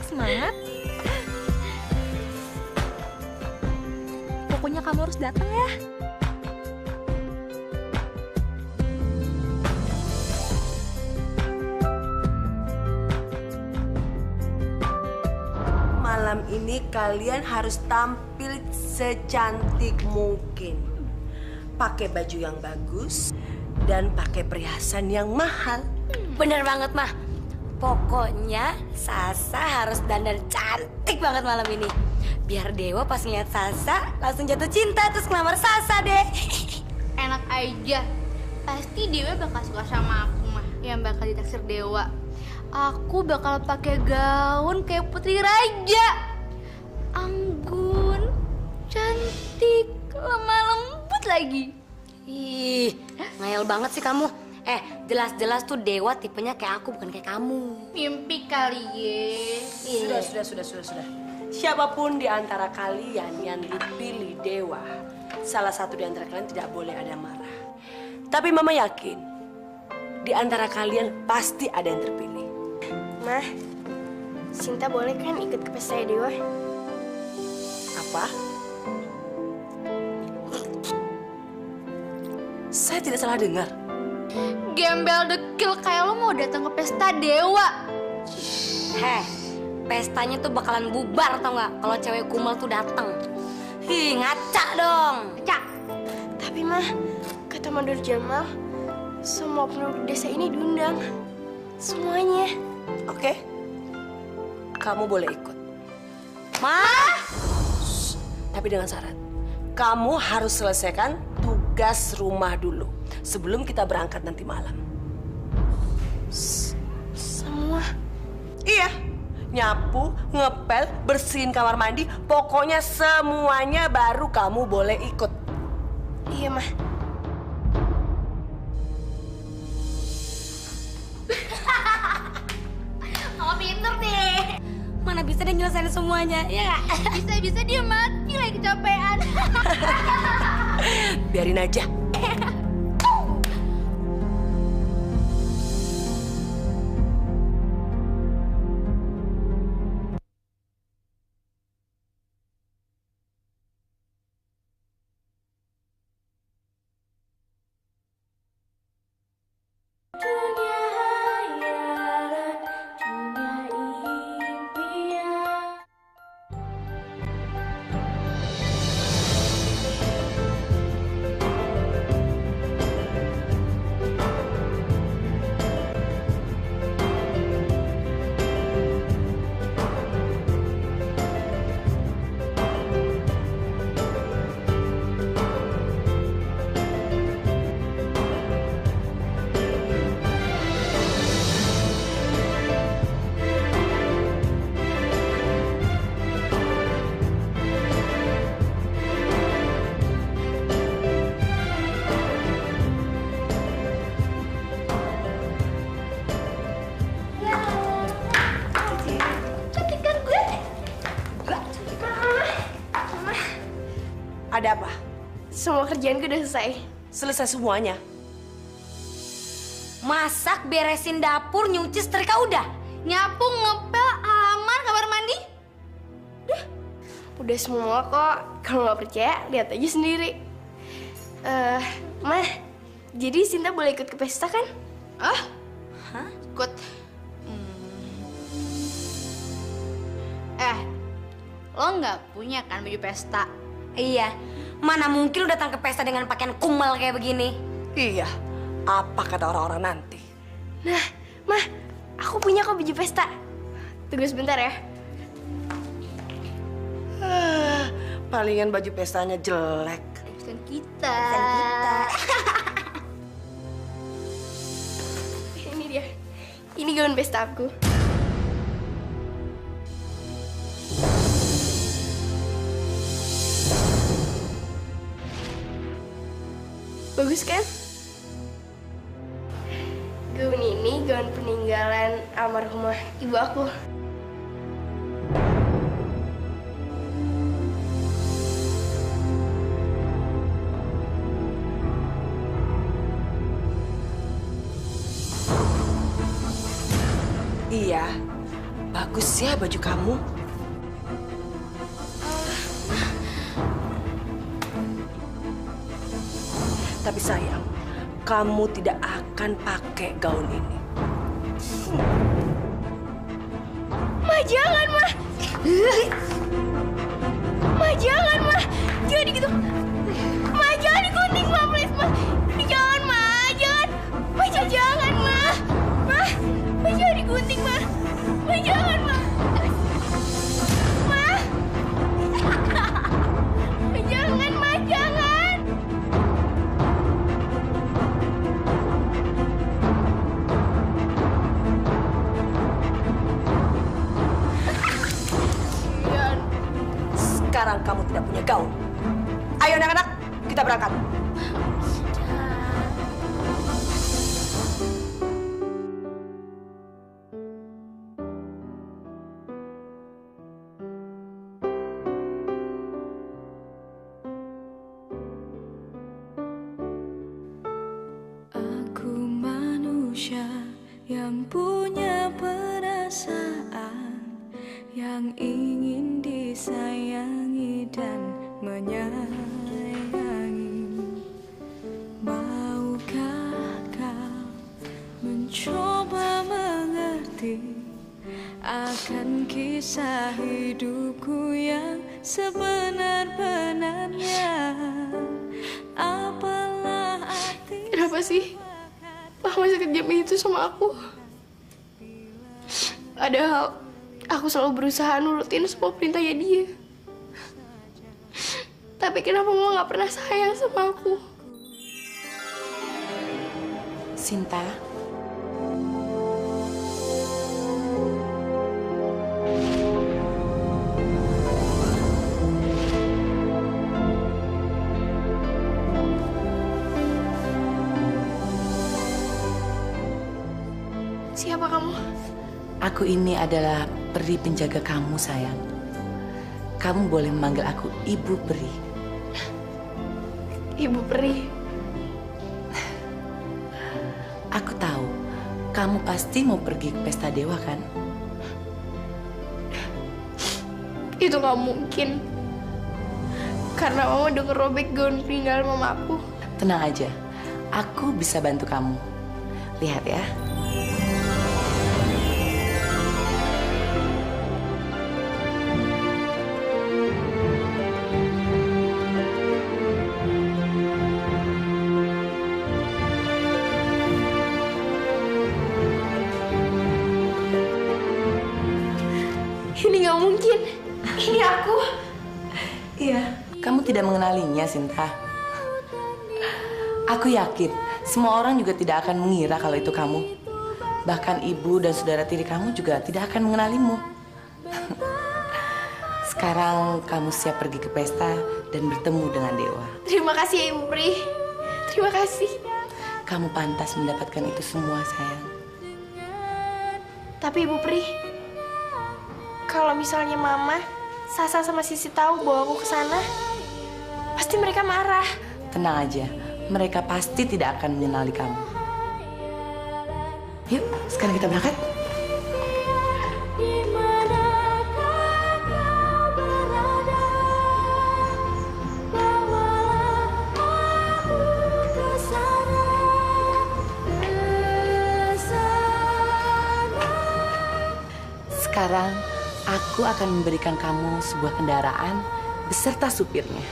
Speaker 6: Semangat. Pokoknya kamu harus datang ya.
Speaker 4: Malam ini kalian harus tampil secantik mungkin. Pakai baju yang bagus dan pakai perhiasan yang mahal.
Speaker 10: Bener banget, Mah. Pokoknya Sasa harus dandan cantik banget malam ini. Biar Dewa pas ngeliat Sasa langsung jatuh cinta terus ngelamar Sasa deh.
Speaker 1: Enak aja. Pasti Dewa bakal suka sama aku, Mah.
Speaker 15: yang bakal ditaksir dewa. Aku bakal pakai gaun kayak putri raja. Anggun, cantik, lemah lembut lagi.
Speaker 10: Ih, ngayal banget sih kamu. Jelas-jelas tuh dewa tipenya kayak aku, bukan kayak kamu.
Speaker 15: Mimpi kali ye.
Speaker 4: Sudah. Siapapun di antara kalian yang dipilih dewa, salah satu di antara kalian tidak boleh ada marah. Tapi Mama yakin, di antara kalian pasti ada yang terpilih.
Speaker 6: Mah, Sinta boleh kan ikut ke pesta dewa?
Speaker 4: Apa? Saya tidak salah dengar.
Speaker 15: Gembel dekil kayak lo mau datang ke pesta dewa.
Speaker 10: Pestanya tuh bakalan bubar tau nggak kalau cewek kumal tuh datang. Ngaca dong.
Speaker 15: Ngaca.
Speaker 6: Tapi Mah, kata Mandor Jamal, semua penduduk desa ini diundang. Semuanya.
Speaker 4: Oke? Kamu boleh ikut.
Speaker 10: Mah?
Speaker 4: Tapi dengan syarat. Kamu harus selesaikan tugas rumah dulu sebelum kita berangkat nanti malam.
Speaker 6: Semua?
Speaker 4: Iya. Nyapu, ngepel, bersihin kamar mandi, pokoknya semuanya baru kamu boleh ikut.
Speaker 6: Iya, Mah.
Speaker 15: Mama pinter deh.
Speaker 10: Mana bisa dia nyelesain semuanya, ya nggak?
Speaker 15: Bisa-bisa dia mati lagi kecapean.
Speaker 4: Biarin aja. Ada apa?
Speaker 6: Semua kerjaanku udah selesai.
Speaker 4: Selesai semuanya?
Speaker 10: Masak, beresin dapur, nyuci, setrika udah.
Speaker 15: Nyapu, ngepel, halaman, kamar mandi.
Speaker 6: Udah semua kok. Kalau nggak percaya, lihat aja sendiri. Mah, jadi Sinta boleh ikut ke pesta kan?
Speaker 15: Hah? Ikut? Lo nggak punya kan baju pesta?
Speaker 10: Iya, mana mungkin lu datang ke pesta dengan pakaian kumal kayak begini?
Speaker 4: Iya, apa kata orang-orang nanti?
Speaker 6: Nah, Mah, aku punya kok baju pesta. Tunggu sebentar ya.
Speaker 4: Palingan baju pestanya jelek.
Speaker 15: Pesan kita.
Speaker 6: Ini dia. Ini gaun pesta aku. Bagus kan? Gaun ini gaun peninggalan almarhumah ibu aku.
Speaker 4: Iya, bagus ya baju kamu. Tapi sayang, kamu tidak akan pakai gaun ini.
Speaker 6: Ma, jangan, Ma. Ma, jangan, Ma. Jangan gitu. Ma, jangan digunting, Ma, please, Ma. Jangan, Ma. Jangan. Ma, jangan, Ma. Ma, jangan digunting, Ma. Ma, jangan, Ma. Ma. Ma, jangan, Ma, jangan.
Speaker 4: bergaul. Ayo anak-anak, kita berangkat.
Speaker 13: Aku manusia yang punya perasaan, yang ingin disayangi dan menyayangi. Maukah kau mencoba mengerti akan kisah hidupku yang sebenar-benarnya? Apalah arti.
Speaker 16: Kenapa sih Mama sekejam itu sama aku? Padahal aku selalu berusaha nurutin semua perintahnya dia. Tapi kenapa Mama gak pernah sayang sama aku?
Speaker 17: Sinta,
Speaker 16: Siapa kamu?
Speaker 17: aku ini adalah peri penjaga kamu, sayang. Kamu boleh memanggil aku Ibu Peri.
Speaker 16: Ibu Peri.
Speaker 17: Aku tahu, kamu pasti mau pergi ke pesta dewa, kan?
Speaker 16: Itu gak mungkin. Karena Mama udah ngerobek gaun peninggalan Mama aku.
Speaker 17: Tenang aja, aku bisa bantu kamu. Lihat ya.
Speaker 16: Ini gak mungkin. Ini aku.
Speaker 17: Iya, kamu tidak mengenalinya, Sinta. Aku yakin semua orang juga tidak akan mengira kalau itu kamu. Bahkan ibu dan saudara tiri kamu juga tidak akan mengenalimu. Sekarang kamu siap pergi ke pesta dan bertemu dengan dewa.
Speaker 16: Terima kasih ya Ibu Peri. Terima kasih.
Speaker 17: Kamu pantas mendapatkan itu semua, sayang.
Speaker 16: Tapi Ibu Peri, kalau misalnya Mama, Sasa sama Sisi tahu bahwa aku ke sana, pasti mereka marah.
Speaker 17: Tenang aja, mereka pasti tidak akan mengenali kamu. Yuk, sekarang kita berangkat. Sekarang aku akan memberikan kamu sebuah kendaraan beserta supirnya.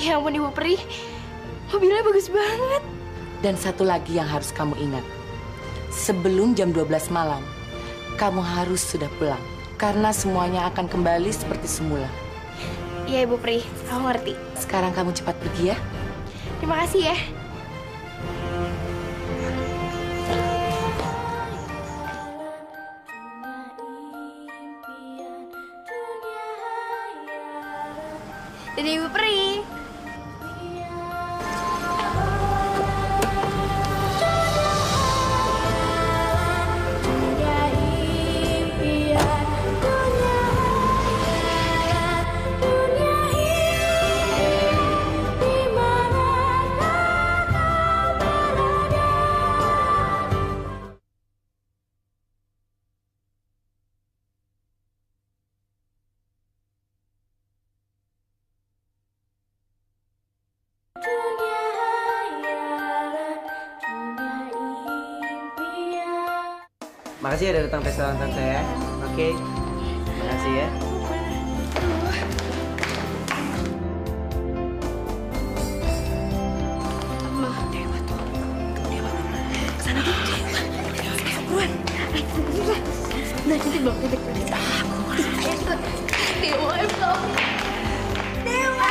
Speaker 16: Ya ampun Ibu Peri, mobilnya bagus banget.
Speaker 17: Dan satu lagi yang harus kamu ingat. Sebelum jam 12 malam, kamu harus sudah pulang. Karena semuanya akan kembali seperti semula.
Speaker 16: Iya Ibu Peri, aku ngerti.
Speaker 17: Sekarang kamu cepat pergi ya.
Speaker 16: Terima kasih ya. Dadah Ibu Peri.
Speaker 8: Makasih ya udah datang pesta ulang tahun saya. Oke. Makasih ya.
Speaker 16: Ma, Dewa tuh. Dewa. Kesana tuh. Buruan. Buruan. Nah, nanti belum titik. Dewa, Dewa. Dewa.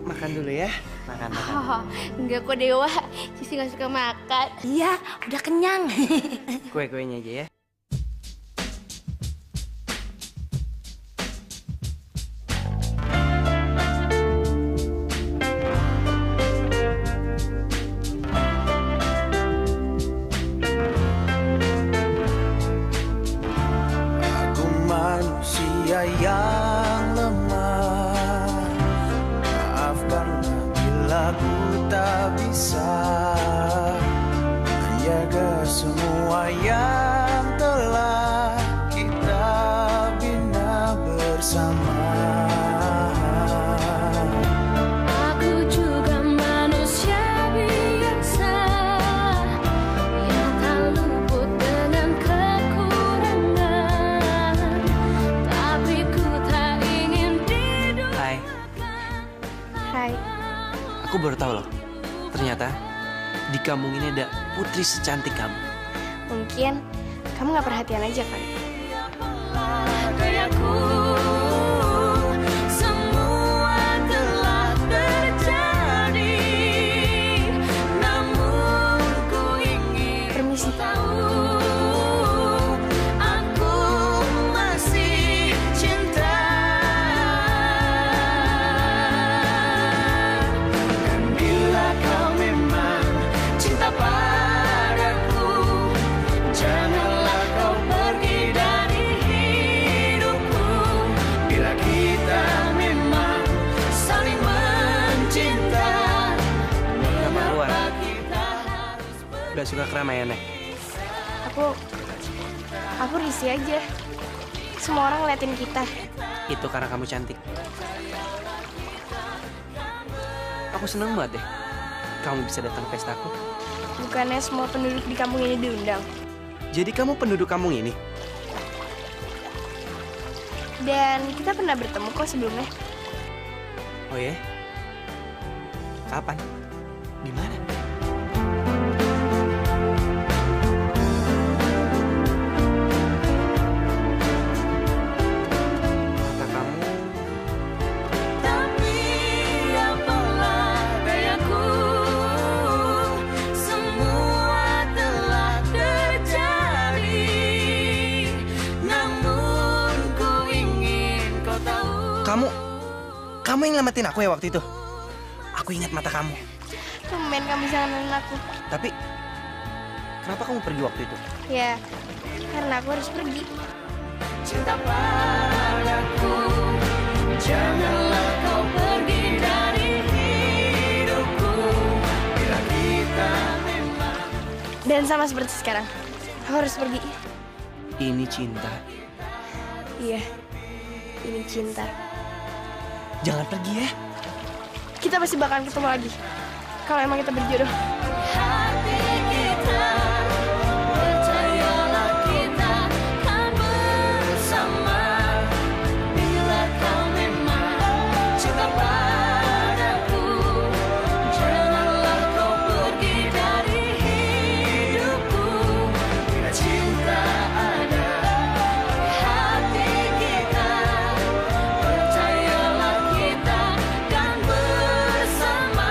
Speaker 8: Makan dulu ya. Makan.
Speaker 15: Oh, enggak kok Dewa, Sisi nggak suka makan.
Speaker 10: Iya, udah kenyang.
Speaker 8: Kue-kuenya aja ya.
Speaker 18: Aku manusia yang lemah. Maafkanlah bila ku tak bisa menjaga semua yang telah kita bina bersama.
Speaker 13: Aku juga manusia biasa yang tak luput dengan kekurangan, tapi ku tak ingin diduga.
Speaker 8: Hai.
Speaker 16: Hai.
Speaker 8: Aku baru tahu loh. Ternyata di kampung ini ada putri secantik kamu.
Speaker 16: Mungkin kamu nggak perhatian aja kan?
Speaker 13: Gayaku, semua telah terjadi, namun ku ingin
Speaker 16: Permisi.
Speaker 13: tahu, aku masih cinta.
Speaker 18: Dan bila kau memang cinta padaku, janganlah kau pergi dari hidupku. Bila kita memang saling mencinta,
Speaker 8: Kenapa keluar?
Speaker 18: mengapa kita
Speaker 8: Gak suka keramaian ya?
Speaker 16: Aku risih aja. Semua orang ngeliatin kita.
Speaker 8: Itu karena kamu cantik. Aku seneng banget deh kamu bisa datang ke pestaku.
Speaker 16: Bukannya semua penduduk di kampung ini diundang.
Speaker 8: Jadi kamu penduduk kampung ini?
Speaker 16: Dan kita pernah bertemu kok sebelumnya.
Speaker 8: Oh ya? Kapan? Di mana? Mata kamu
Speaker 13: Tapi apalah dayaku, semua telah terjadi, namun ku ingin kau tahu.
Speaker 8: Kamu yang nyelamatin aku ya waktu itu. Aku ingat mata kamu.
Speaker 16: Tumben kamu bisa nemenin aku.
Speaker 8: Tapi kenapa kamu pergi waktu itu?
Speaker 16: Ya, karena aku harus pergi.
Speaker 18: cinta padaku, janganlah kau pergi dari hidupku. Bila kita memang
Speaker 16: Dan sama seperti sekarang, aku harus pergi.
Speaker 8: Ini cinta.
Speaker 16: Iya, ini cinta.
Speaker 8: Jangan pergi ya.
Speaker 16: Kita pasti bakalan ketemu lagi. Kalau emang kita berjodoh.
Speaker 13: Hati kita, percayalah kita kan bersama. Bila kau memang cinta padaku, janganlah kau pergi dari hidupku.
Speaker 18: bila cinta ada,
Speaker 13: Hati kita, percayalah kita kan bersama.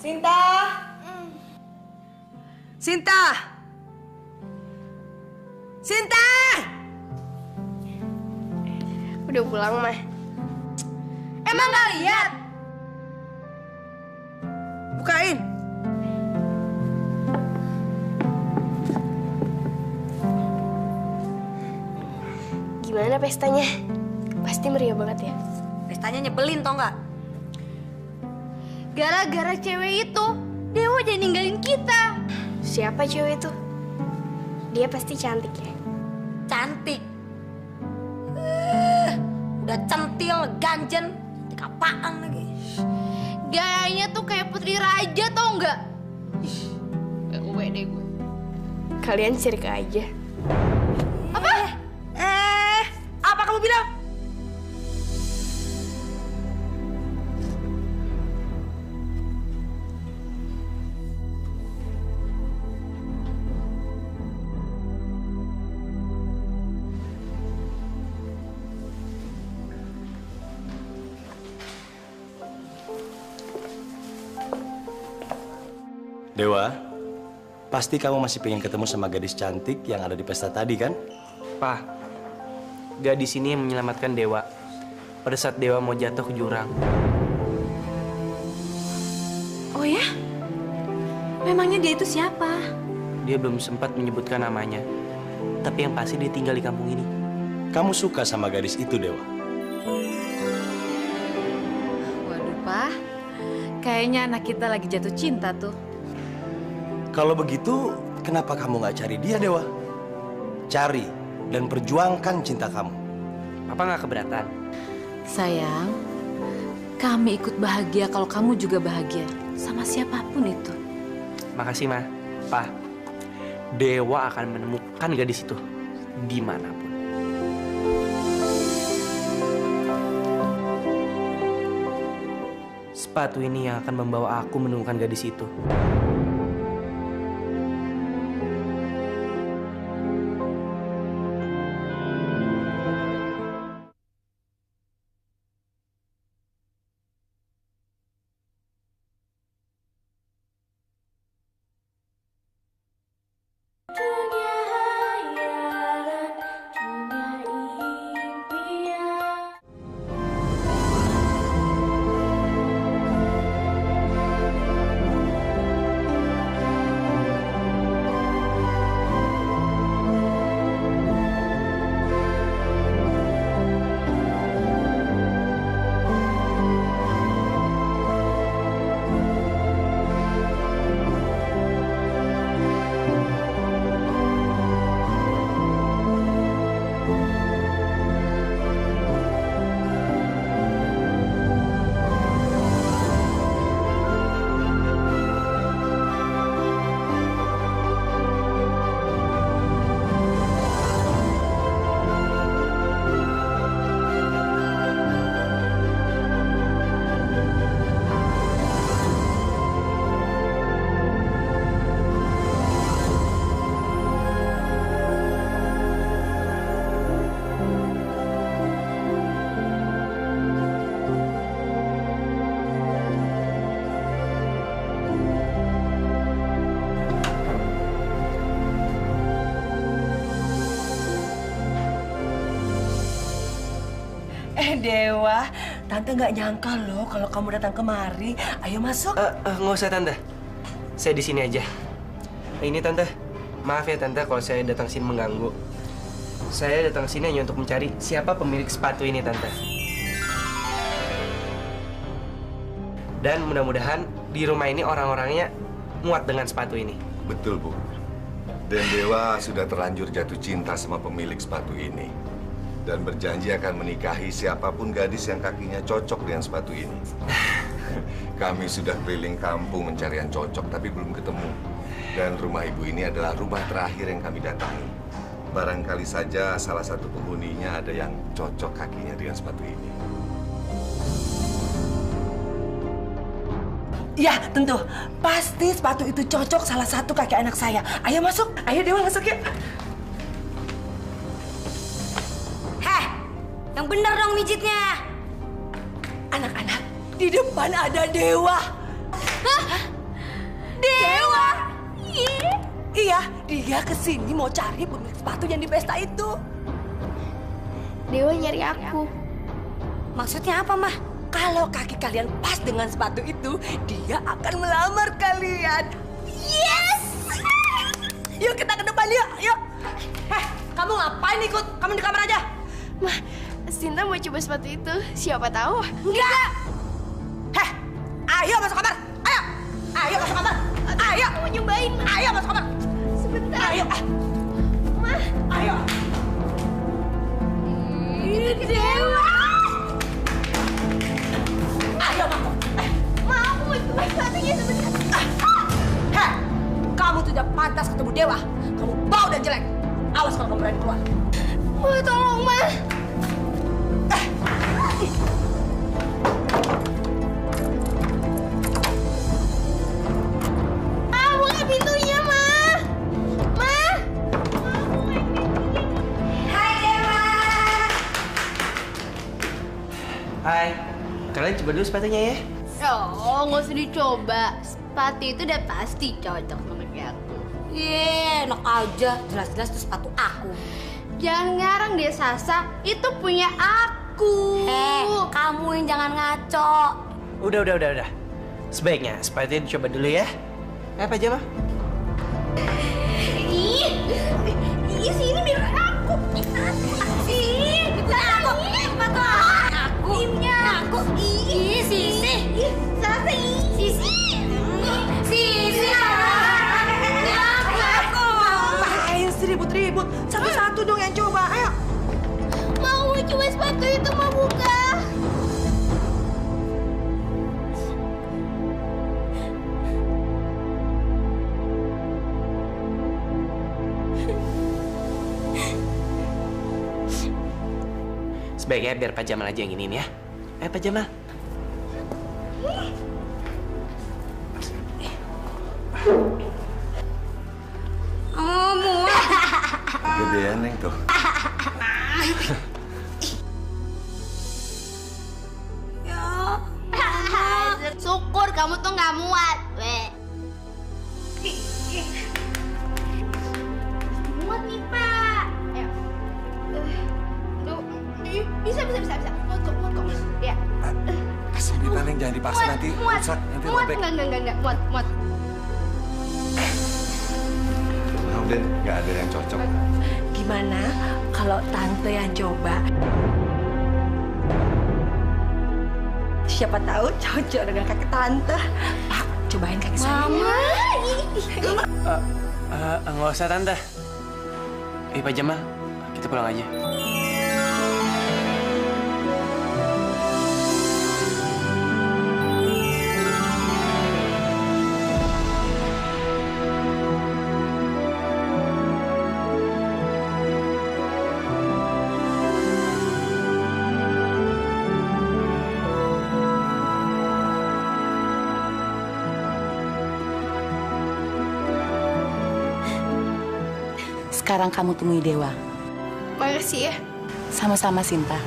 Speaker 4: Sinta! Sinta! Sinta!
Speaker 16: Udah pulang, Mah.
Speaker 4: Emang gak lihat? Bukain.
Speaker 16: Gimana pestanya? Pasti meriah banget ya.
Speaker 10: Pestanya nyebelin tau nggak?
Speaker 15: Gara-gara cewek itu, Dewa jadi ninggalin kita.
Speaker 16: Siapa cewek itu? Dia pasti cantik ya?
Speaker 10: Cantik. Udah centil, ganjen, cantik apaan lagi?
Speaker 15: Gayanya tuh kayak putri raja tau nggak? Uwe deh gue.
Speaker 16: Kalian sirka aja.
Speaker 10: Apa? Apa kamu bilang?
Speaker 5: Dewa, pasti kamu masih pengen ketemu sama gadis cantik yang ada di pesta tadi, kan?
Speaker 8: Pak, gadis ini yang menyelamatkan Dewa pada saat Dewa mau jatuh ke jurang.
Speaker 11: Oh ya? Memangnya dia itu siapa?
Speaker 8: Dia belum sempat menyebutkan namanya, tapi yang pasti dia tinggal di kampung ini.
Speaker 5: Kamu suka sama gadis itu, Dewa?
Speaker 3: Waduh, Pak. Kayaknya anak kita lagi jatuh cinta tuh.
Speaker 5: Kalau begitu, kenapa kamu nggak cari dia, Dewa? Cari dan perjuangkan cinta kamu.
Speaker 8: Papa nggak keberatan?
Speaker 3: Sayang, kami ikut bahagia kalau kamu juga bahagia sama siapapun itu.
Speaker 8: Makasih, Ma. Pa, Dewa akan menemukan gadis itu dimanapun. Sepatu ini yang akan membawa aku menemukan gadis itu.
Speaker 4: Dewa, Tante nggak nyangka loh kalau kamu datang kemari. Ayo masuk.
Speaker 8: Nggak usah, Tante. Saya di sini aja. Ini, Tante. Maaf ya, Tante, kalau saya datang sini mengganggu. Saya datang sini hanya untuk mencari siapa pemilik sepatu ini, Tante. Dan mudah-mudahan di rumah ini orang-orangnya muat dengan sepatu ini.
Speaker 7: Betul, Bu. Dan Dewa sudah terlanjur jatuh cinta sama pemilik sepatu ini. Dan berjanji akan menikahi siapapun gadis yang kakinya cocok dengan sepatu ini. Kami sudah keliling kampung mencari yang cocok, tapi belum ketemu. Dan rumah ibu ini adalah rumah terakhir yang kami datangi. Barangkali saja salah satu penghuninya ada yang cocok kakinya dengan sepatu ini.
Speaker 4: Ya, tentu. Pasti sepatu itu cocok salah satu kaki anak saya. Ayo masuk. Ayo, Dewa, masuk yuk.
Speaker 10: Yang benar dong mijitnya.
Speaker 4: Anak-anak, di depan ada Dewa.
Speaker 10: Hah? Dewa?
Speaker 4: Iya, dia kesini mau cari pemilik sepatu yang di pesta itu.
Speaker 16: Dewa nyari aku.
Speaker 10: Maksudnya apa, Mah?
Speaker 4: Kalau kaki kalian pas dengan sepatu itu, dia akan melamar kalian.
Speaker 10: Yes!
Speaker 4: Yuk kita ke depan, yuk. Kamu ngapain ikut? Kamu di kamar aja.
Speaker 16: Mah, Sinta mau coba sepatu itu. Siapa tahu?
Speaker 4: Enggak. Ayo masuk kamar. Ayo masuk kamar. Ayo. Ayo.
Speaker 1: Mau nyobain, Ma.
Speaker 4: Ayo masuk kamar.
Speaker 1: Sebentar.
Speaker 4: Ayo.
Speaker 1: Ma.
Speaker 4: Ayo.
Speaker 1: Dewa.
Speaker 4: Ayo masuk.
Speaker 1: Ma, aku mau coba sepatunya sebentar.
Speaker 4: Heh, kamu tidak pantas ketemu Dewa. Kamu bau dan jelek. Awas kalau kamu berani keluar.
Speaker 1: Ma, tolong, Ma. Buka pintunya, Ma. Ma. Hai, Dewa.
Speaker 8: Hai, kalian coba dulu sepatunya ya.
Speaker 15: Oh, nggak usah dicoba. Sepatu itu udah pasti cocok sama kayak aku.
Speaker 10: Enak aja, jelas-jelas itu sepatu aku.
Speaker 15: Jangan ngarang deh, Sasa. Itu punya aku.
Speaker 10: Kamu yang jangan ngaco.
Speaker 8: Udah. Sebaiknya sepatunya dicoba dulu ya. Apa aja, mah?
Speaker 1: Ih, sini biar aku. Ih, sepatu aku. Timnya aku. Ih, Sisi. Sasa, Sisi. Sisi.
Speaker 4: Ngapain sih ribut-ribut? Satu-satu dong yang coba. Ayo.
Speaker 1: Mau coba sepatu itu, mau buka.
Speaker 8: Sebaiknya biar Pak Jamal aja yang giniin ya. Pak Jamal.
Speaker 7: Gedean, Neng, tuh.
Speaker 15: Syukur kamu tuh nggak muat.
Speaker 1: Muat nih, Pak. Ayo. Tuh. Bisa. Muat kok. Ya.
Speaker 7: Kita, Neng, jangan dipaksa nanti rusak. Nanti robek.
Speaker 15: Enggak. Muat.
Speaker 7: Udah, nggak ada yang cocok.
Speaker 4: Gimana kalau tante yang coba? Siapa tahu cocok dengan kaki tante. Pak, cobain kaki saya.
Speaker 1: Mama.
Speaker 8: Nggak usah tante. Pak Jamal, kita pulang aja.
Speaker 17: Sekarang kamu temui Dewa.
Speaker 16: Makasih ya.
Speaker 17: Sama-sama, Sinta.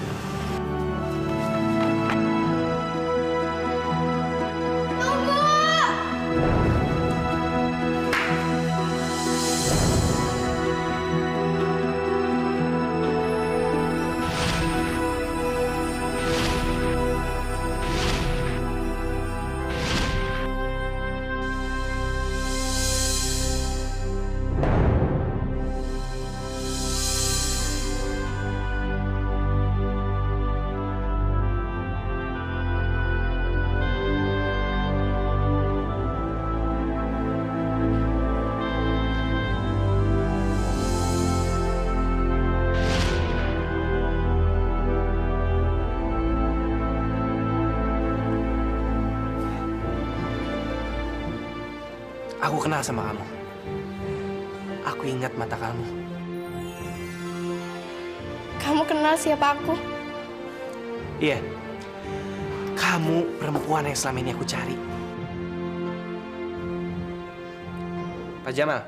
Speaker 8: Aku kenal sama kamu. Aku ingat mata kamu.
Speaker 16: Kamu kenal siapa aku?
Speaker 8: Iya. Kamu perempuan yang selama ini aku cari. Pak Jamal.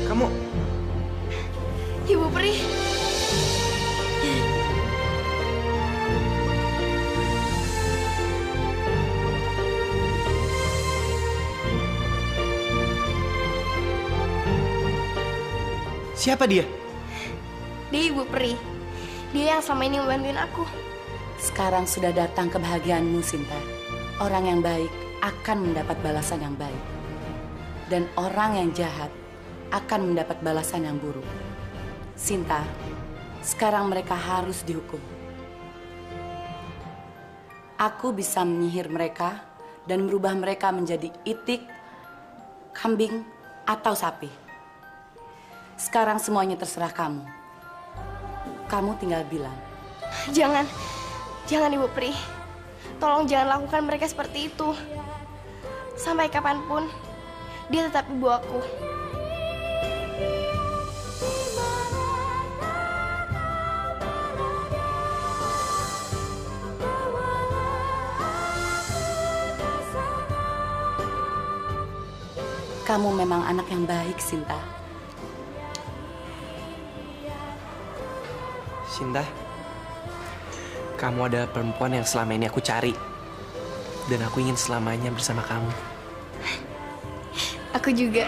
Speaker 8: Kamu...
Speaker 16: Ibu Pri.
Speaker 8: Siapa dia?
Speaker 16: Dia Ibu Pri. Dia yang selama ini membantuin aku.
Speaker 17: Sekarang sudah datang kebahagiaanmu, Sinta. Orang yang baik akan mendapat balasan yang baik. Dan orang yang jahat akan mendapat balasan yang buruk. Sinta, sekarang mereka harus dihukum. Aku bisa menyihir mereka dan merubah mereka menjadi itik, kambing, atau sapi. Sekarang semuanya terserah kamu. Kamu tinggal bilang.
Speaker 16: Jangan Ibu Pri. Tolong jangan lakukan mereka seperti itu. Sampai kapanpun, dia tetap ibu aku.
Speaker 17: Kamu memang anak yang baik, Sinta.
Speaker 8: Sinta, kamu adalah perempuan yang selama ini aku cari. Dan aku ingin selamanya bersama kamu.
Speaker 16: Aku juga.